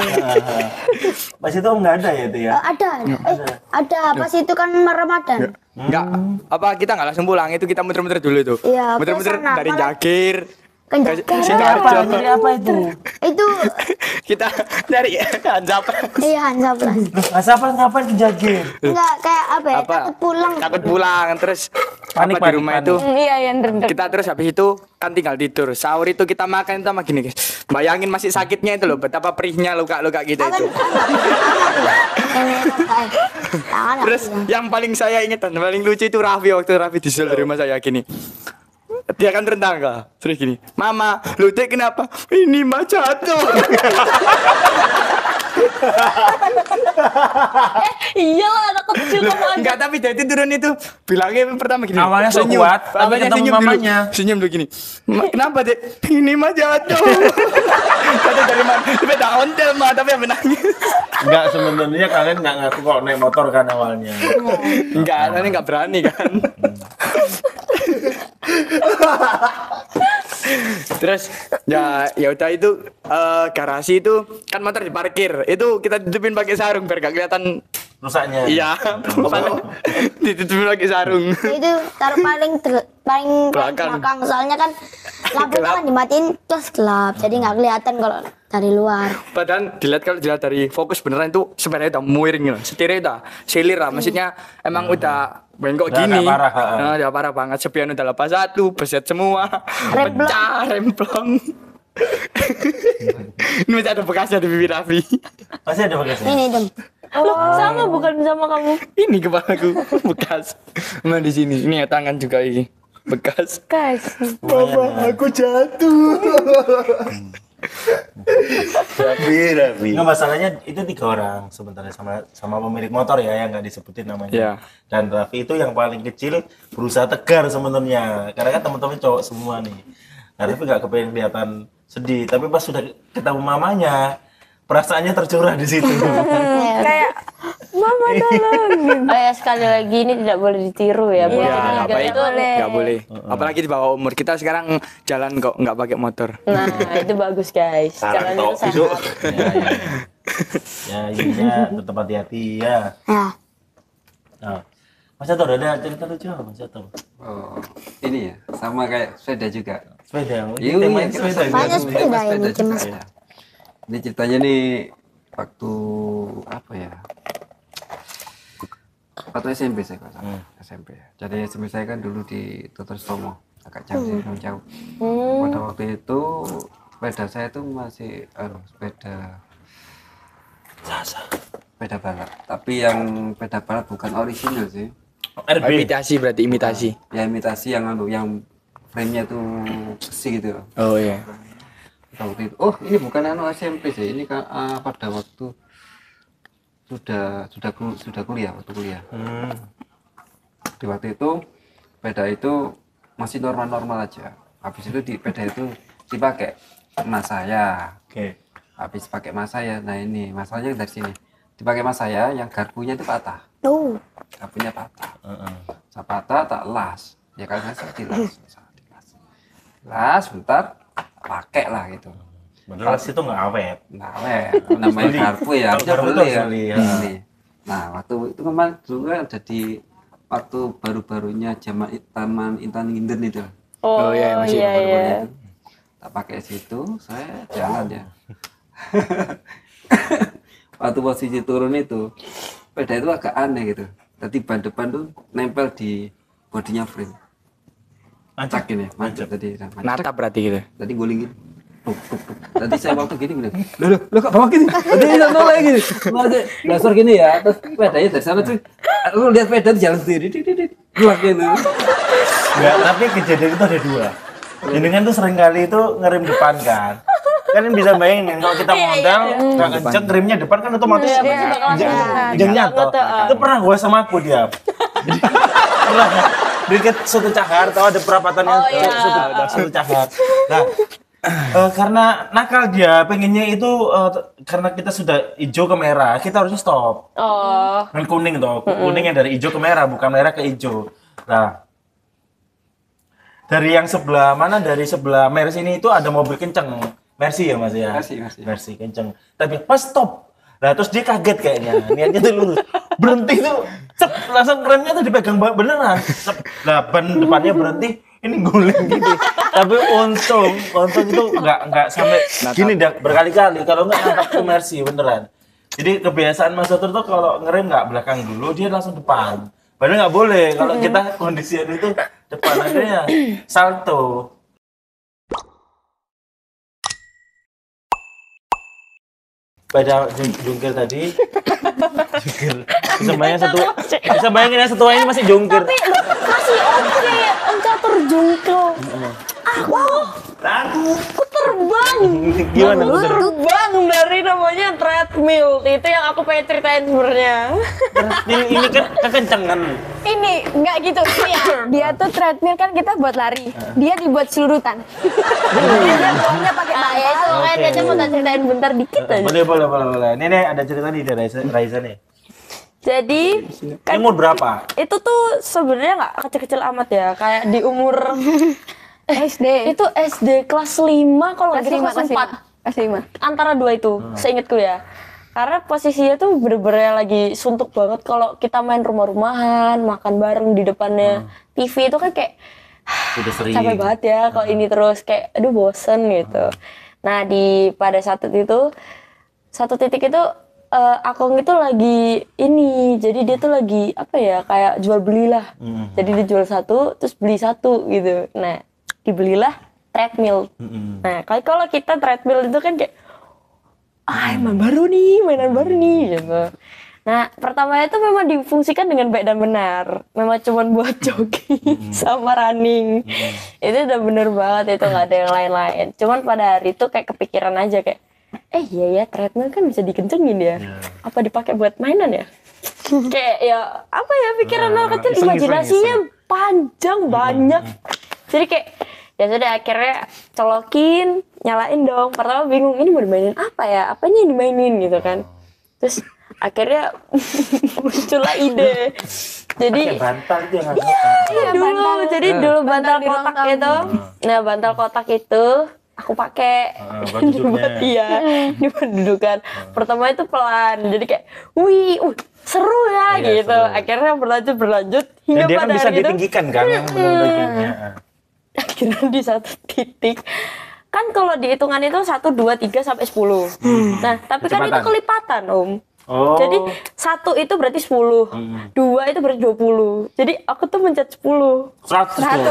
Pas itu nggak ada ya itu ya? Ada. Pas itu kan Ramadan. Enggak, kita enggak langsung pulang, itu kita muter-muter dulu tuh. Iya, Muter-muter ke sana, dari malah- Jakir Kan ke Jakir. Sidoarjo. Jadi apa itu? Itu Kita dari Hanzap. iya Hansaplast. Asapan kapan kejagir? Enggak kayak apa ya? Takut pulang. Takut pulang terus Panik, di rumah panik. itu. Iya, yang Kita terus habis itu kan tinggal tidur. Sahur itu kita makan itu sama gini, guys. Bayangin masih sakitnya itu loh, betapa perihnya luka-luka kita itu. Terus yang paling saya ingat dan paling lucu itu Raffi, waktu Raffi disusul dari rumah saya gini. Dia kan rentang kak, terus gini, Mama, lu teh kenapa? Ini mah jatuh. Iyalah anak kecil kamu aja. Enggak, tapi dari turun itu bilangnya pertama gini. Awalnya sok kuat, tapi awalnya ketemu senyum dulu. mamanya. Senyum dulu gini. Kenapa dek? Ini mah jatuh. Kata dari mana? Tapi tak ontel mah, tapi yang menangis. Enggak, sebenarnya kalian nggak ngaku kalau naik motor kan awalnya. Enggak, ini enggak berani kan. Terus ya udah itu garasi itu kan motor diparkir. Itu kita tutupin pakai sarung biar gak kelihatan. Rusaknya. Iya. Ditutupin pakai sarung. Itu taruh paling Belakang. belakang. Soalnya kan lampunya kan dimatiin terus gelap. Jadi nggak kelihatan kalau dari luar. Padahal kalau dilihat dari fokus beneran itu sebenarnya udah miring gitu. Setirnya udah silir lah. Maksudnya emang udah bengkok Udah gini. agak parah, Nah, udah parah banget. Sepian udah lepas satu, beset semua. Pecah, remplong. Ini masih ada bekasnya di bibir Raffi. Pasti ada bagusnya. Ini Dem. Loh, sama bukan sama kamu. Ini kepalaku bekas. Nah di sini. Ini ya tangan juga ini. Bekas. kasih. Mama, aku jatuh. Raffi. Nggak, masalahnya itu 3 orang sebenarnya sama pemilik motor ya yang nggak disebutin namanya. Iya. Dan Raffi itu yang paling kecil berusaha tegar sebenarnya karena kan teman-teman cowok semua nih. Nah, Raffi nggak kepengen kelihatan sedih, tapi pas sudah ketemu mamanya perasaannya tercurah di situ. Kayak mama tolong. Oh ya, sekali lagi ini tidak boleh ditiru ya. Ya, Jadi nggak baik. itu Nggak boleh. Apalagi di bawah umur. Kita sekarang jalan kok nggak pakai motor. Nah, itu bagus guys. Saran Jalan itu tok, sehat. Isu. Ya, ya, tetap hati-hati ya. Ya. Nah, Mas Catur ada cerita lucu apa Mas Catur? Oh, ini ya, sama kayak sepeda juga. Sepeda, Iya, tema iya, sepeda. Banyak sepeda ini Mas. Ya. Ini ceritanya nih waktu apa ya? Waktu SMP saya kalau salah. SMP ya. Jadi SMP saya kan dulu di Tutur Stomo, agak jauh. Pada waktu itu sepeda saya itu masih sepeda balap. Tapi yang sepeda balap bukan original sih. RB. Imitasi berarti imitasi. Ya imitasi yang frame-nya tuh besi gitu. Oh iya. Waktu itu, oh ini bukan SMP sih, ini kan pada waktu sudah kuliah, waktu kuliah. Di waktu itu sepeda itu masih normal-normal aja. Habis itu di sepeda itu dipakai mas saya. Oke. Habis pakai mas saya, nah ini masalahnya dari sini. Dipakai mas saya yang garpunya itu patah. Tuh. Garpunya patah. Saya patah tak las. Ya kan saya dilas. Las bentar pakai lah gitu. Beneran itu nggak awet. Nah, namanya garpu ya, harusnya Garpu beli tuh ya. beli, ya. Beli. Nah, waktu itu kemarin dulu kan ada di waktu baru-barunya zaman Taman Intan Nginden itu. Oh iya, masih iya, iya. Itu. Tak pakai situ, saya jalan ya. Waktu posisi turun itu, sepeda itu agak aneh gitu. Tadi ban depan tuh nempel di bodinya frame. Mancak Ini, mancap tadi. Natap berarti gitu. Tadi guling gitu. Tadi saya waktu gini bilang, Lu kok bawa gini? Tadi nolak gini. Dasar gini ya, terus sepedanya dari sana tuh. Lu lihat sepeda di jalan sendiri. Keluar gitu. Enggak, tapi kejadian itu ada 2. Jenengan tuh sering kali itu ngerem depan kan. Kalian bisa bayangin kalau kita modal nggak kenceng ngeremnya depan kan otomatis jatuh. Itu pernah gue sama aku dia. Pernah dikit satu cahar, tahu ada perapatan yang satu cahar. Nah, karena nakal dia pengennya itu karena kita sudah hijau ke merah, kita harusnya stop. Kan kuning toh, kuning yang dari hijau ke merah, bukan merah ke hijau. Nah, dari yang sebelah mana? Dari sebelah Mercy ini itu ada mobil kenceng. Mercy ya Mas ya? Mercy kenceng. Tapi pas stop. Nah terus dia kaget kayaknya. Niatnya tuh lurus. Berhenti tuh. Cep, langsung remnya tuh dipegang beneran. Cep. Nah ban depannya berhenti. Ini guling gitu. Tapi untung itu enggak sampai gini dah berkali-kali. Kalau enggak nangkap ke Mercy beneran. Jadi kebiasaan Mas Dotor tuh kalau ngerem enggak belakang dulu, dia langsung depan. Padahal nggak boleh kalau kita kondisinya itu depan akhirnya salto. Pada jungkir tadi, bisa bayangin ya setua ini masih jungkir. Tapi masih oke, catur jungkir. Aku terbang. Gimana? Terbang dari namanya treadmill. Itu yang aku pengen ceritain sebenarnya. Ini kan kekencengan. Ini nggak gitu sih ya. Dia tuh treadmill kan kita buat lari. Dia dibuat selurutan. Dia buatnya pakai Ya itu makanya dia aja mau tak ceritain bentar dikit aja. Boleh. Ini ada cerita nih dari Raisa nih. Jadi Ini umur berapa? itu tuh sebenarnya nggak kecil-kecil amat ya, kayak di umur SD. itu SD kelas 5 kalau nggak salah kelas 4. Kelas 5. Antara dua itu, seingatku ya. Karena posisinya tuh bener-bener lagi suntuk banget kalau kita main rumah-rumahan, makan bareng di depannya TV itu kan kayak Udah sering. capek banget ya kalau ini terus kayak aduh bosen gitu. Nah pada satu titik itu Akong itu lagi ini, jadi dia tuh lagi apa ya kayak jual belilah. Jadi dia jual satu terus beli satu gitu. Nah dibelilah treadmill. Nah kalau kita treadmill itu kan kayak mainan baru nih gitu. Nah pertama itu memang difungsikan dengan baik dan benar. Memang cuma buat jogging sama running. Itu udah bener banget, itu nggak ada yang lain-lain. Cuman pada hari itu kayak kepikiran aja kayak iya ya treadmill kan bisa dikencengin ya. Apa dipakai buat mainan ya? Kayak ya apa ya pikiran anak kecil, imajinasinya panjang banyak. Jadi kayak ya sudah akhirnya colokin, nyalain dong. Pertama bingung ini mau dimainin apa ya? Apanya yang dimainin gitu kan. Terus akhirnya muncullah ide. Jadi bantal itu yang jadi dulu bantal kotak itu. Nah, bantal kotak itu aku pakai buat buat dudukan. Pertama itu pelan, jadi kayak, seru ya gitu. Seru. Akhirnya berlanjut hingga dia pada kan bisa hari itu. ditinggikan kan yang menurutnya. Akhirnya di satu titik. Kan kalau dihitungan itu 1, 2, 3 sampai 10. Nah, tapi kan itu kelipatan, Om. Oh. Jadi 1 itu berarti 10, 2 itu berarti 20. Jadi aku tuh mencet 10. 100 tuh.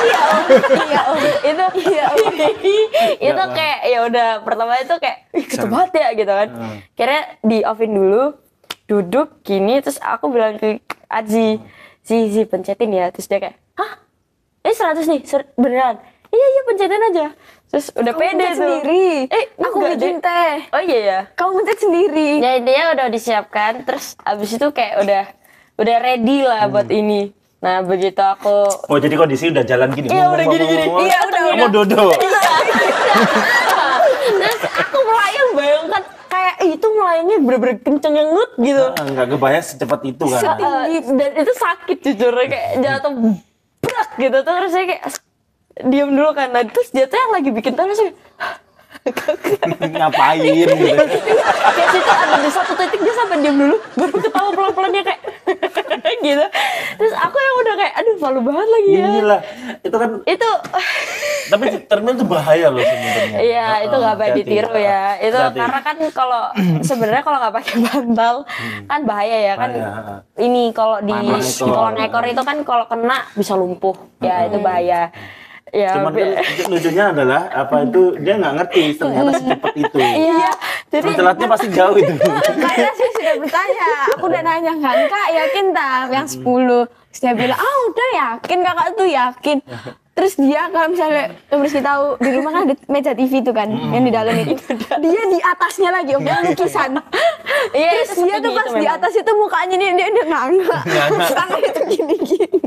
Iya om. Itu kayak ya udah pertama itu kayak gitu banget ya gitu kan. Kira di offin dulu, duduk gini terus aku bilang ke Aji, Zi pencetin ya. Terus dia kayak, hah? Ini 100 nih, beneran? Iya pencetin aja. Terus udah pede tuh. Sendiri. Aku bikin teh. Oh iya ya. Kamu mencet sendiri. Ya dia udah disiapkan. Terus abis itu kayak udah ready lah buat ini. Nah begitu aku. Oh jadi kondisi udah jalan gini. Iya udah gini. Iya udah. Kamu dodo. Terus aku bayangkan kayak itu melayangnya bener-bener kenceng banget gitu. Enggak kebayang secepat itu kan. Dan itu sakit jujur kayak jatuh berak gitu. Terus saya kayak diam dulu kan, nah terus dia tuh yang lagi bikin tanah sih ngapain gitu. Kayak situ ada di satu titik dia sampai diam dulu, baru ketawa pelan-pelan dia kayak gitu. Terus aku yang udah kayak aduh malu banget lagi ya. Inilah, itu kan. Tapi treadmill itu bahaya loh sebenarnya. Iya, itu nggak baik ditiru ya. Itu karena kan kalau sebenarnya kalau nggak pakai bantal kan bahaya ya kan. Ini kalau di kolong ekor itu kan kalau kena bisa lumpuh. Ya itu bahaya. Ya, cuman lucunya adalah apa itu dia nggak ngerti ternyata secepat itu. Iya, jadi telatnya pasti jauh itu. Karena saya sudah bertanya, aku udah nanya kan kak yakin tak yang 10? Dia bilang udah yakin, kakak tuh yakin. Terus dia kalau misalnya Rizky tahu di rumah kan ada meja TV itu kan yang di dalam itu. Dia di atasnya lagi Om, yang lukisan. Iya, Terus dia tuh pas di atas itu mukanya dia udah nganggak. Tangannya tuh gini-gini.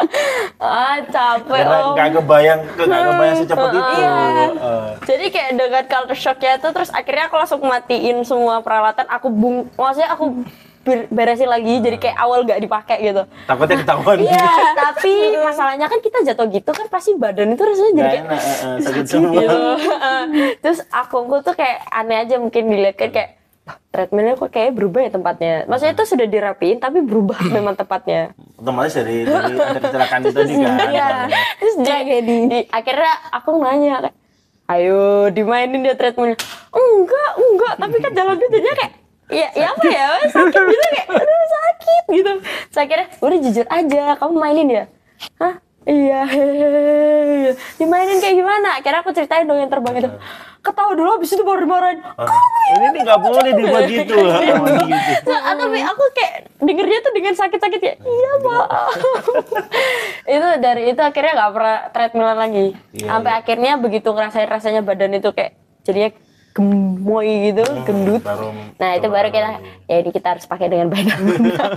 Capek Karena Om. nggak kebayang secepat itu. Iya. Jadi kayak dengan culture shocknya itu, terus akhirnya aku langsung matiin semua peralatan. Maksudnya aku beresin lagi, jadi kayak awal gak dipakai gitu. Takutnya ketahuan. Iya, tapi masalahnya kan kita jatuh gitu kan pasti badan itu rasanya jadi kayak sakit semua. gitu. Terus aku tuh kayak aneh aja mungkin dilihat kayak treadmillnya kok kayak berubah ya tempatnya. Maksudnya itu sudah dirapiin tapi berubah memang tempatnya. Otomatis dari ada kecelakaan itu tadi kan. Iya. Terus di akhirnya aku nanya kayak, ayo dimainin dia treadmillnya. Enggak, tapi kan jalan dia jadinya kayak ya apa ya, sakit gitu kayak, aduh sakit gitu. Saya kira, udah jujur aja, kamu mainin ya? Hah? Iya, dimainin kayak gimana? Akhirnya aku ceritain dong yang terbang itu. Ketawa dulu, habis itu baru dimarahin. Ini nih nggak boleh dibuat gitu. Tapi aku kayak dengernya tuh dengan sakit-sakit ya. Iya Pak. Itu dari itu akhirnya nggak pernah treadmillan lagi. Sampai akhirnya begitu ngerasain rasanya badan itu kayak jadinya gemoy gitu, gendut. Nah itu baru kita, ya ini kita harus pakai dengan baik dan benar.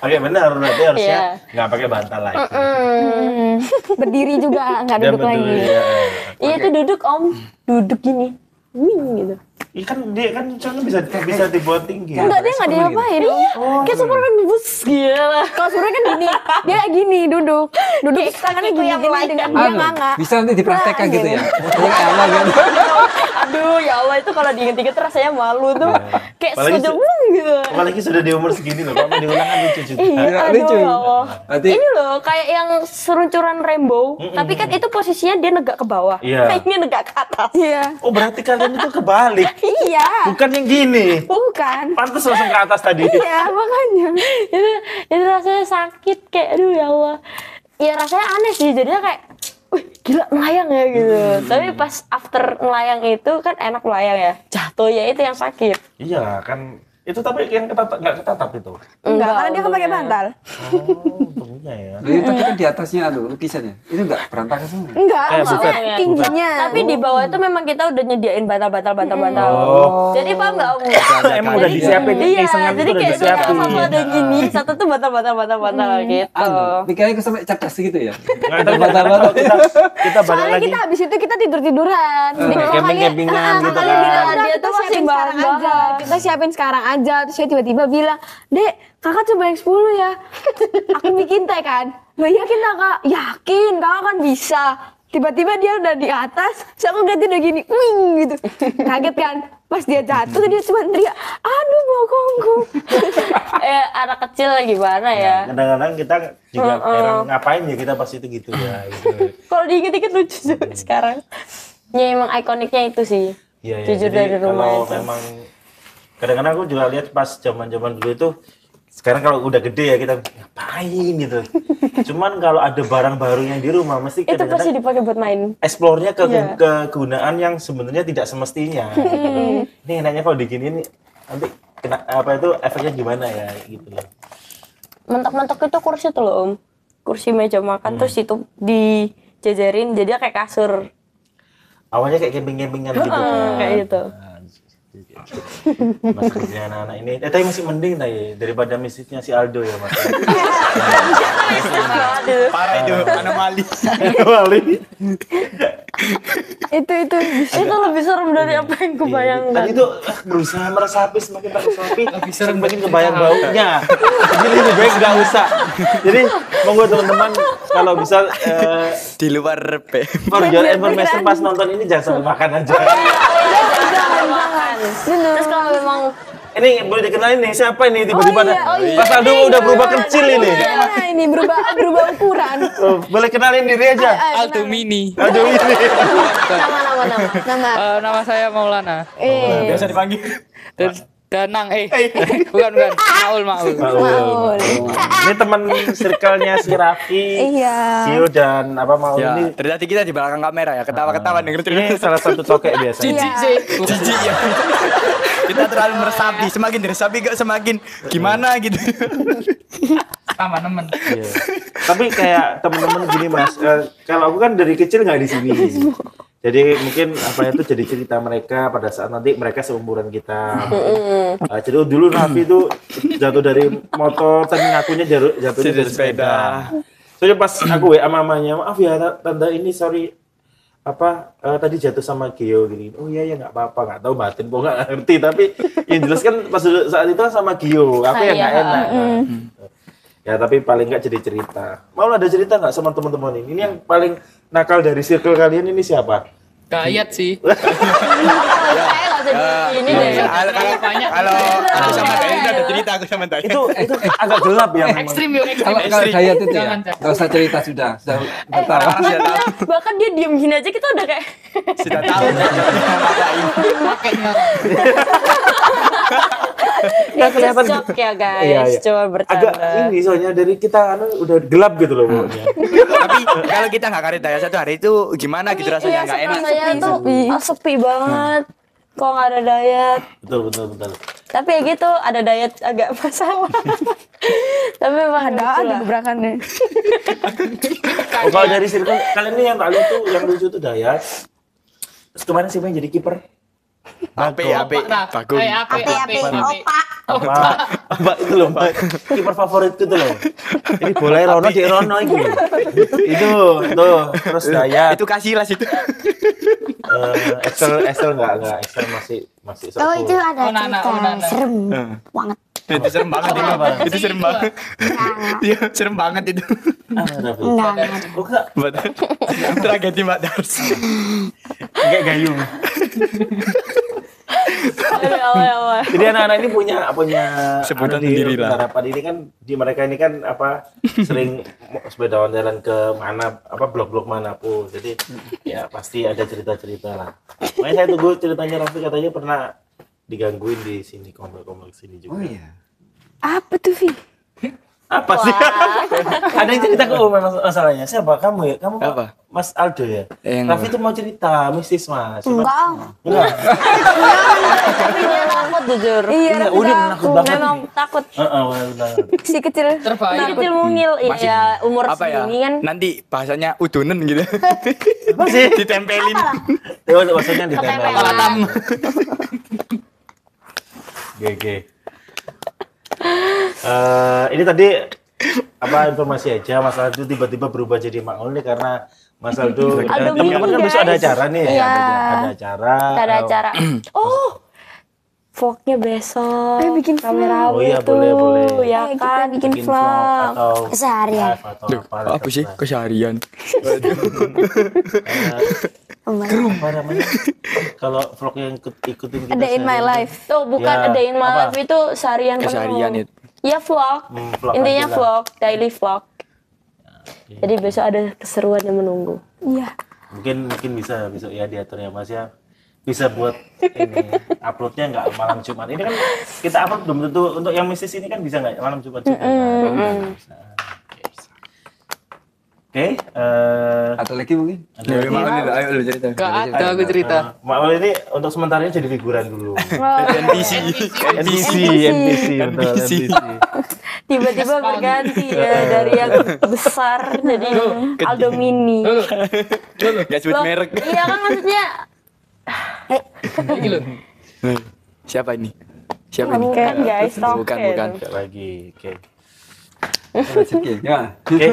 Pakai benar, berarti harusnya nggak pakai bantal lagi. Berdiri juga nggak duduk lagi. Iya itu duduk Om, duduk gini, gitu. Iya kan dia kan soalnya bisa dibuat tinggi. Enggak, dia nggak diapain. Kayak Superman bus gila. Kalau Surya kan gini, dia gini duduk tangannya gini dengan dia nganga. Bisa nanti dipraktekkan gitu ya. Ini kayak apa gitu. Aduh ya Allah, itu kalau diinget-inget rasanya malu tuh. Kayak Apalagi sudah gitu. Apalagi sudah di umur segini loh, kalau diulang kan lucu juga. Iya, lucu. aduh ya Allah. Berarti- Ini loh kayak yang seruncuran rainbow, tapi kan itu posisinya dia negak ke bawah. Iya. Nah, ini negak ke atas. Iya. Oh berarti kalian itu kebalik, Iya. bukan yang gini. Bukan. Pantes langsung ke atas tadi. Iya, makanya. itu rasanya sakit kayak aduh ya Allah. Ya rasanya aneh sih, jadinya kayak wih gila melayang ya gitu. Tapi pas after melayang itu kan enak melayang ya. Jatuh ya itu yang sakit. Iya kan, itu tapi yang nggak ketatap itu. Enggak, karena dia kan pakai untungnya. bantal. Oh, untungnya ya. Loh, itu tadi kan di atasnya lukisannya. Itu enggak berantakan semua. Enggak, bukan. tingginya. Tapi di bawah itu memang kita udah nyediain bantal. Jadi paham nggak Om? Emang udah disiapin Iya, isengan jadi itu udah kayak disiapin. satu ada gini, satu tuh bantal gitu. Pikirannya kok sampai cerdas gitu ya. Nggak tahu kalau kita balik Soalnya lagi. kita habis itu kita tidur-tiduran. Jadi kalau camping-campingan gitu kalian kan. bilang, Dia kita tuh masih siapin sekarang aja. bahan-bahan. Kita siapin sekarang aja. Terus dia tiba-tiba bilang, Dek, kakak coba yang 10 ya. Aku bikin teh kan. Loh yakin kakak? Yakin, kakak kan bisa. Tiba-tiba dia udah di atas, terus aku ganti udah gini, wing gitu. Kaget kan? Pas dia jatuh, dia cuma teriak, aduh bokongku. Anak kecil gimana ya? Kadang-kadang kita juga heran ngapain ya kita pas itu gitu ya. Gitu. Kalau diinget-inget lucu juga sekarang. Ya emang ikoniknya itu sih. Iya, Jujur jadi dari rumah kalau itu. memang kadang-kadang aku juga lihat pas zaman-zaman dulu itu, sekarang kalau udah gede ya kita ngapain gitu. Cuman kalau ada barang baru yang di rumah mesti Itu pasti kadang-kadang dipakai buat main. explore-nya ke Iya. kegunaan yang sebenarnya tidak semestinya. Ini enaknya kalau diginiin nanti apa itu efeknya gimana ya gitu loh. Mentok-mentok itu kursi tuh loh Om. Kursi meja makan terus itu dijajarin jadi kayak kasur. Awalnya kayak camping-campingan gitu kan. Kayak gitu. Mas kerja anak-anak ini, tapi masih mending tadi daripada misisnya si Aldo ya mas. Aduh. Parah itu, anomali. Wali. Itu Itu lebih serem dari apa yang kubayangkan. Tadi itu berusaha meresapi semakin meresapi, semakin kebayang baunya. Jadi lebih baik nggak usah. Jadi monggo teman-teman kalau bisa Di luar for your information pas nonton ini jangan sampai makan aja. Terus kalau memang Ini boleh dikenalin nih siapa ini tiba-tiba Oh iya. Mas Aldo udah berubah kecil ini. Nah, ini berubah ukuran. Oh, boleh kenalin diri aja. Aldo Mini. Aduh ini. Nama. Nama saya Maulana. Biasa dipanggil. Danang, bukan. Maul. Maul. Ini teman circle-nya si Raffi, Iya. Sio dan apa Maul Ya, ini. dari tadi kita di belakang kamera ya, ketawa-ketawa denger cerita. Ini salah satu cokek biasa. Jijik sih. Jijik ya. Kita terlalu meresapi, semakin diresapi gak semakin gimana gitu. Sama temen. Iya. Tapi kayak temen-temen gini Mas, kalau aku kan dari kecil nggak di sini. Jadi mungkin apa itu jadi cerita mereka pada saat nanti mereka seumuran kita. Jadi dulu Raffi itu jatuh dari motor, tapi ngakunya jatuhnya dari sepeda. Soalnya pas aku WA mamanya, maaf ya tante ini sorry tadi jatuh sama Gio gini. Oh iya ya nggak apa-apa, nggak tahu batin, pokoknya nggak ngerti. Tapi yang jelas kan pas saat itu sama Gio, aku yang nggak enak. Ya tapi paling nggak jadi cerita. Mau ada cerita nggak sama teman-teman ini? Ini yang paling nakal dari circle kalian ini siapa? Kayat sih. Ini deh. Kalau aku sama Dayat udah ada cerita aku sama Dayat. Itu agak gelap ya memang. Ekstrim yuk, Kalau Dayat itu ya, nggak usah cerita sudah bertawa. Bahkan dia diem gini aja kita udah kayak Sudah tahu. Makanya. Nggak kelihatan. shock ya guys, Iya, iya. coba bercanda. Agak ini soalnya dari kita udah gelap gitu loh pokoknya. Tapi kalau kita nggak karet Dayat satu hari itu gimana gitu rasanya nggak enak. Saya tuh sepi banget. Kok nggak ada Dayat? Betul. Tapi ya gitu, ada Dayat agak masalah. Tapi memang Ada lucu aja lah. gebrakannya. Oh, kalau dari circle kalian ini yang tak lucu, yang lucu tuh Dayat. Terus kemarin siapa yang jadi kiper? Ape. Bagus. Api, opa. Mbak itu loh, Mbak. Kiper favoritku tuh loh. Ini bola Rono di Rono itu. Itu tuh, terus Dayat. Itu Casillas itu. Excel enggak, Excel masih Oh itu ada Onana. cerita serem banget. Itu serem banget itu. Itu serem banget. Iya, serem banget itu. Enggak. Oh, enggak. Tragedi Mbak Dars. Kayak gayung. Allah. Jadi anak-anak ini punya Sebutan di sendiri lah. harapan ini kan mereka ini kan sering sepeda jalan ke mana blok-blok manapun. Jadi ya pasti ada cerita-cerita lah. Makanya saya tunggu ceritanya Raffi katanya pernah digangguin di sini komplek sini juga. Oh iya. Apa tuh, Vi? Apa sih? Ada yang cerita ke masalahnya. Siapa kamu ya? Kamu Apa? Mas Aldo ya? Yang- Raffi tuh mau cerita mistis Mas. Enggak. Enggak. Tapi dia takut jujur. Iya, Enggak, udah menakut banget. Memang takut. Benar. si kecil. Kecil mungil, iya umur Apa ya? segini kan. Nanti bahasanya udunen gitu. Masih Ditempelin. maksudnya di tempel. Ketempelan. GG. Ini tadi informasi aja Mas Aldo tiba-tiba berubah jadi Makmul nih karena Mas Aldo teman-teman kan besok ada acara nih ya. Iya. Ada acara. Kita ada acara. Oh, vlognya besok. bikin kamera Oh iya, tuh, boleh. ya kan bikin Bikin vlog. atau Seharian. live atau apa. Apa sih keseharian? Apa namanya? Kalau vlog yang ikutin kita. Ada in my sehari-hari. life. Tuh bukan Ya, ada in my apa? life itu seharian penuh. Keseharian itu. Ya vlog. Vlog Intinya aja lah. vlog, daily vlog. Jadi besok ada keseruan yang menunggu. Iya. Mungkin bisa besok ya diatur ya Mas ya. Bisa buat ini uploadnya nggak malam Jumat. Ini kan kita upload belum tentu untuk yang mistis ini kan bisa nggak malam Jumat juga. Bisa. Oke, Ada lagi mungkin? Ya, Makmul, ayo lu cerita. Ada aku cerita. Makmul ini untuk sementara ini jadi figuran dulu. NPC. betul, NPC. Tiba-tiba berganti ya dari yang besar jadi Aldo Mini. Gak sebut Loh, merek. iya kan maksudnya Siapa ini? Siapa ini? bukan guys, Bukan. Tidak lagi. Oke. Rezeki, ya. Oke,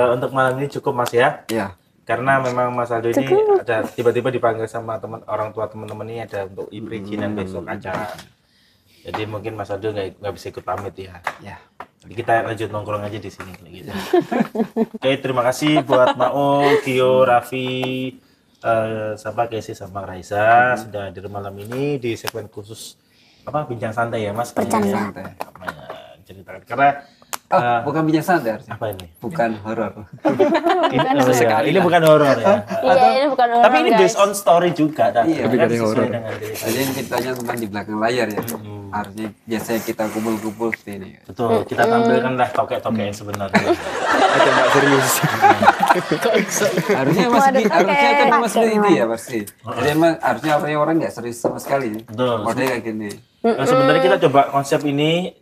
untuk malam ini cukup Mas ya. Ya. Karena memang Mas Aldo ini ada tiba-tiba dipanggil sama orang tua teman-teman ini ada untuk perizinan besok acara. Jadi mungkin Mas Aldo nggak bisa ikut pamit ya. Ya. Jadi kita lanjut nongkrong aja di sini kayak gitu. Oke, terima kasih buat Maul, Gio, Raffi, sama Casey sama Raisa sudah hadir malam ini di segmen khusus bincang santai ya Mas. Bercanda. Ceritakan karena Bukan bincang santai harusnya. apa ini? Bukan horor. Ini bukan horor ya. iya ini bukan orang Tapi ini guys. based on story juga, kan? Iya, lebih Kan dari sesuai horor. dengan cerita. Jadi yang ceritanya tentang di belakang layar ya. Harusnya biasanya kita kumpul-kumpul seperti ini. Betul, kita tampilkanlah tokek-tokek yang sebenarnya. Ada Mbak serius. Harusnya harusnya kan memang seperti itu ya pasti. Jadi emang harusnya orang nggak serius sama sekali. Betul. Modelnya kayak gini. Nah, sebenarnya kita coba konsep ini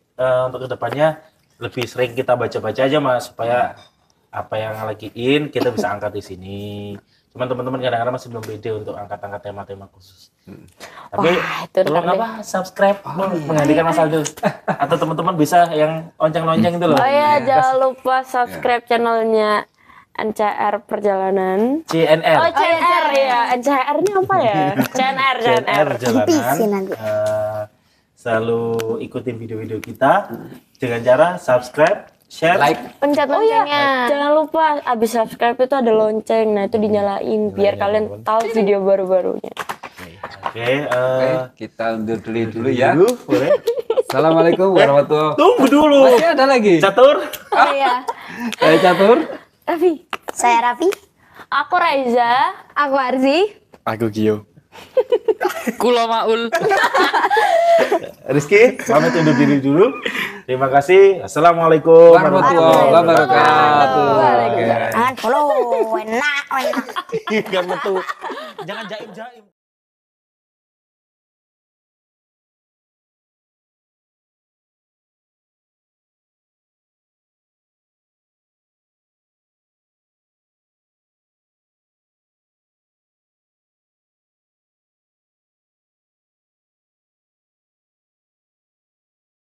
untuk kedepannya lebih sering kita baca-baca aja Mas, supaya apa yang lagi in kita bisa angkat di sini. Cuman teman-teman kadang-kadang masih belum pede untuk angkat-angkat tema-tema khusus. Tapi Wah, itu tolong ntar deh. apa subscribe menggantikan Mas Aldo. Atau teman-teman bisa yang lonceng-lonceng itu loh. Oh ya, jangan lupa subscribe channelnya NCR Perjalanan. CNR. Oh, CNR ya. NCR-nya apa ya? CNR. Jalanan. NPC nanti. Selalu ikutin video-video kita dengan cara subscribe, share, Like. Pencet Oh ya, loncengnya. jangan lupa abis subscribe itu ada lonceng. Nah, itu dinyalain biar kalian tahu video baru-barunya. Oke, Oke, kita undur dulu ya. dulu, boleh? Assalamualaikum warahmatullahi. Tunggu dulu. Masih ada lagi. Catur. Oh iya. Saya Catur. Raffi. Saya Raffi. Aku Raiza. Aku Arzi. Aku Gio. Kulo Maul. Rizky, pamit undur diri dulu. Terima kasih. Assalamualaikum Warahmatullahi wabarakatuh. Oke. Jangan follow, enak. Jangan jaim-jaim.